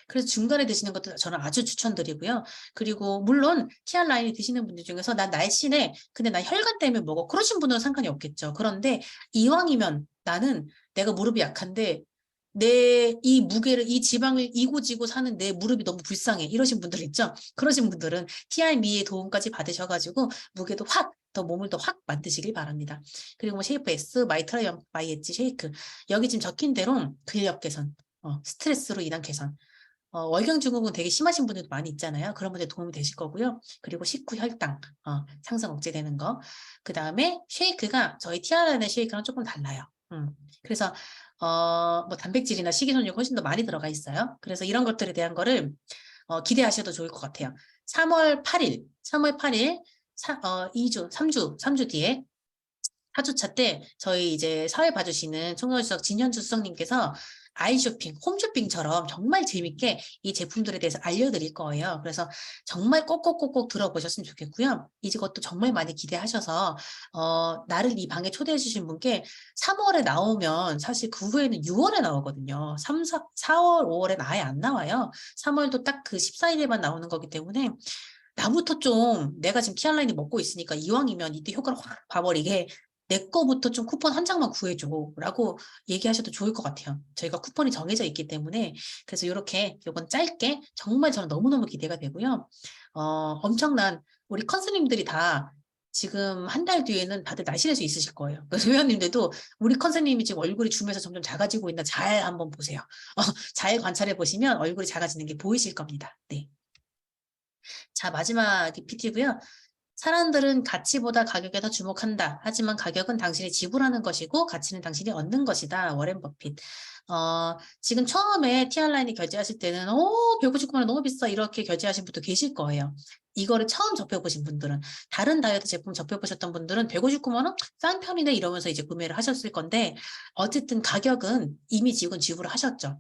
그래서 중간에 드시는 것도 저는 아주 추천드리고요. 그리고 물론 TR 라인이 드시는 분들 중에서 난 날씬해, 근데 나 혈관 때문에 먹어, 그러신 분들은 상관이 없겠죠. 그런데 이왕이면 나는 내가 무릎이 약한데 내 이 무게를, 이 지방을 이고 지고 사는 내 무릎이 너무 불쌍해, 이러신 분들 있죠. 그러신 분들은 TR미의 도움까지 받으셔가지고 무게도 확, 더 몸을 더 확 만드시길 바랍니다. 그리고 뭐 쉐이프 S, 마이트라 마이 엣지 쉐이크, 여기 지금 적힌 대로 근력 개선, 스트레스로 인한 개선, 월경 증후군 되게 심하신 분들도 많이 있잖아요. 그런 분들 도움이 되실 거고요. 그리고 식후 혈당 상승 억제되는 거. 그 다음에 쉐이크가 저희 티아라의 쉐이크랑 조금 달라요. 그래서 뭐 단백질이나 식이섬유가 훨씬 더 많이 들어가 있어요. 그래서 이런 것들에 대한 거를 기대하셔도 좋을 것 같아요. 3월 8일 3주 뒤에 4주차 때 저희 이제 사회 봐주시는 총괄주석 진현주 수석님께서 아이쇼핑, 홈쇼핑처럼 정말 재밌게 이 제품들에 대해서 알려드릴 거예요. 그래서 정말 꼭꼭꼭꼭 들어보셨으면 좋겠고요. 이것도 정말 많이 기대하셔서 나를 이 방에 초대해 주신 분께 3월에 나오면 사실 그 후에는 6월에 나오거든요. 4월, 5월에는 아예 안 나와요. 3월도 딱 그 14일에만 나오는 거기 때문에 나부터 좀, 내가 지금 티알라인이 먹고 있으니까 이왕이면 이때 효과를 확 봐버리게 내 거부터 좀 쿠폰 한 장만 구해줘 라고 얘기하셔도 좋을 것 같아요. 저희가 쿠폰이 정해져 있기 때문에. 그래서 이렇게 요건 짧게, 정말 저는 너무너무 기대가 되고요. 엄청난 우리 컨설님들이 다 지금 한 달 뒤에는 다들 날씬할 수 있으실 거예요. 그래서 회원님들도 우리 컨설님이 지금 얼굴이 주면서 점점 작아지고 있나 잘 한번 보세요. 잘 관찰해 보시면 얼굴이 작아지는 게 보이실 겁니다. 네. 자, 마지막 PPT고요. 사람들은 가치보다 가격에 더 주목한다. 하지만 가격은 당신이 지불하는 것이고 가치는 당신이 얻는 것이다. 워렌 버핏. 지금 처음에 TR라인이 결제하실 때는 159만 원 너무 비싸, 이렇게 결제하신 분도 계실 거예요. 이거를 처음 접해보신 분들은, 다른 다이어트 제품 접해보셨던 분들은 159만 원? 싼 편이네 이러면서 이제 구매를 하셨을 건데, 어쨌든 가격은 이미 지금 지불을 하셨죠.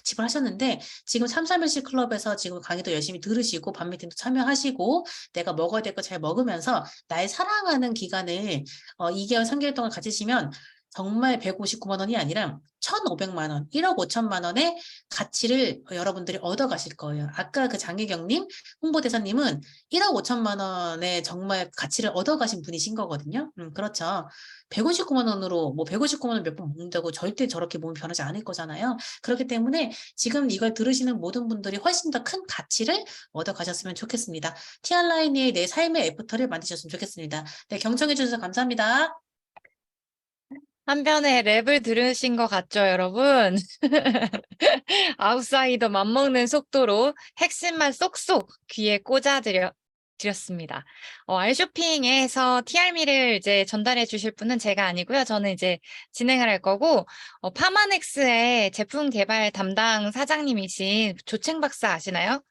지불하셨는데 지금 331시 클럽에서 지금 강의도 열심히 들으시고 밤미팅도 참여하시고 내가 먹어야 될 거 잘 먹으면서 나의 사랑하는 기간을 2개월, 3개월 동안 가지시면 정말 159만 원이 아니라 1,500만 원, 1억 5천만 원의 가치를 여러분들이 얻어가실 거예요. 아까 그 장혜경님, 홍보대사님은 1억 5천만 원의 정말 가치를 얻어가신 분이신 거거든요. 그렇죠. 159만 원으로 뭐 159만 원 몇 번 먹는다고 절대 저렇게 몸이 변하지 않을 거잖아요. 그렇기 때문에 지금 이걸 들으시는 모든 분들이 훨씬 더 큰 가치를 얻어가셨으면 좋겠습니다. 티알라인의 내 삶의 애프터를 만드셨으면 좋겠습니다. 네, 경청해 주셔서 감사합니다. 한편에 랩을 들으신 것 같죠, 여러분? 아웃사이더 맘먹는 속도로 핵심만 쏙쏙 귀에 꽂아드렸습니다. 알쇼핑에서 TR미를 이제 전달해 주실 분은 제가 아니고요. 저는 이제 진행을 할 거고, 파마넥스의 제품 개발 담당 사장님이신 조챙 박사 아시나요?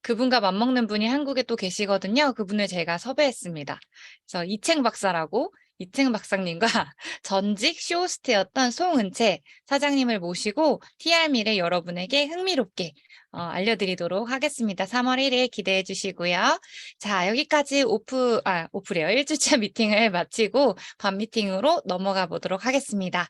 그분과 맞먹는 분이 한국에 또 계시거든요. 그분을 제가 섭외했습니다. 그래서 이챙 박사라고, 이층 박사님과 전직 쇼호스트였던 송은채 사장님을 모시고 TR미를 여러분에게 흥미롭게 알려드리도록 하겠습니다. 3월 1일 기대해 주시고요. 자, 여기까지 오프래요. 1주차 미팅을 마치고 밤 미팅으로 넘어가 보도록 하겠습니다.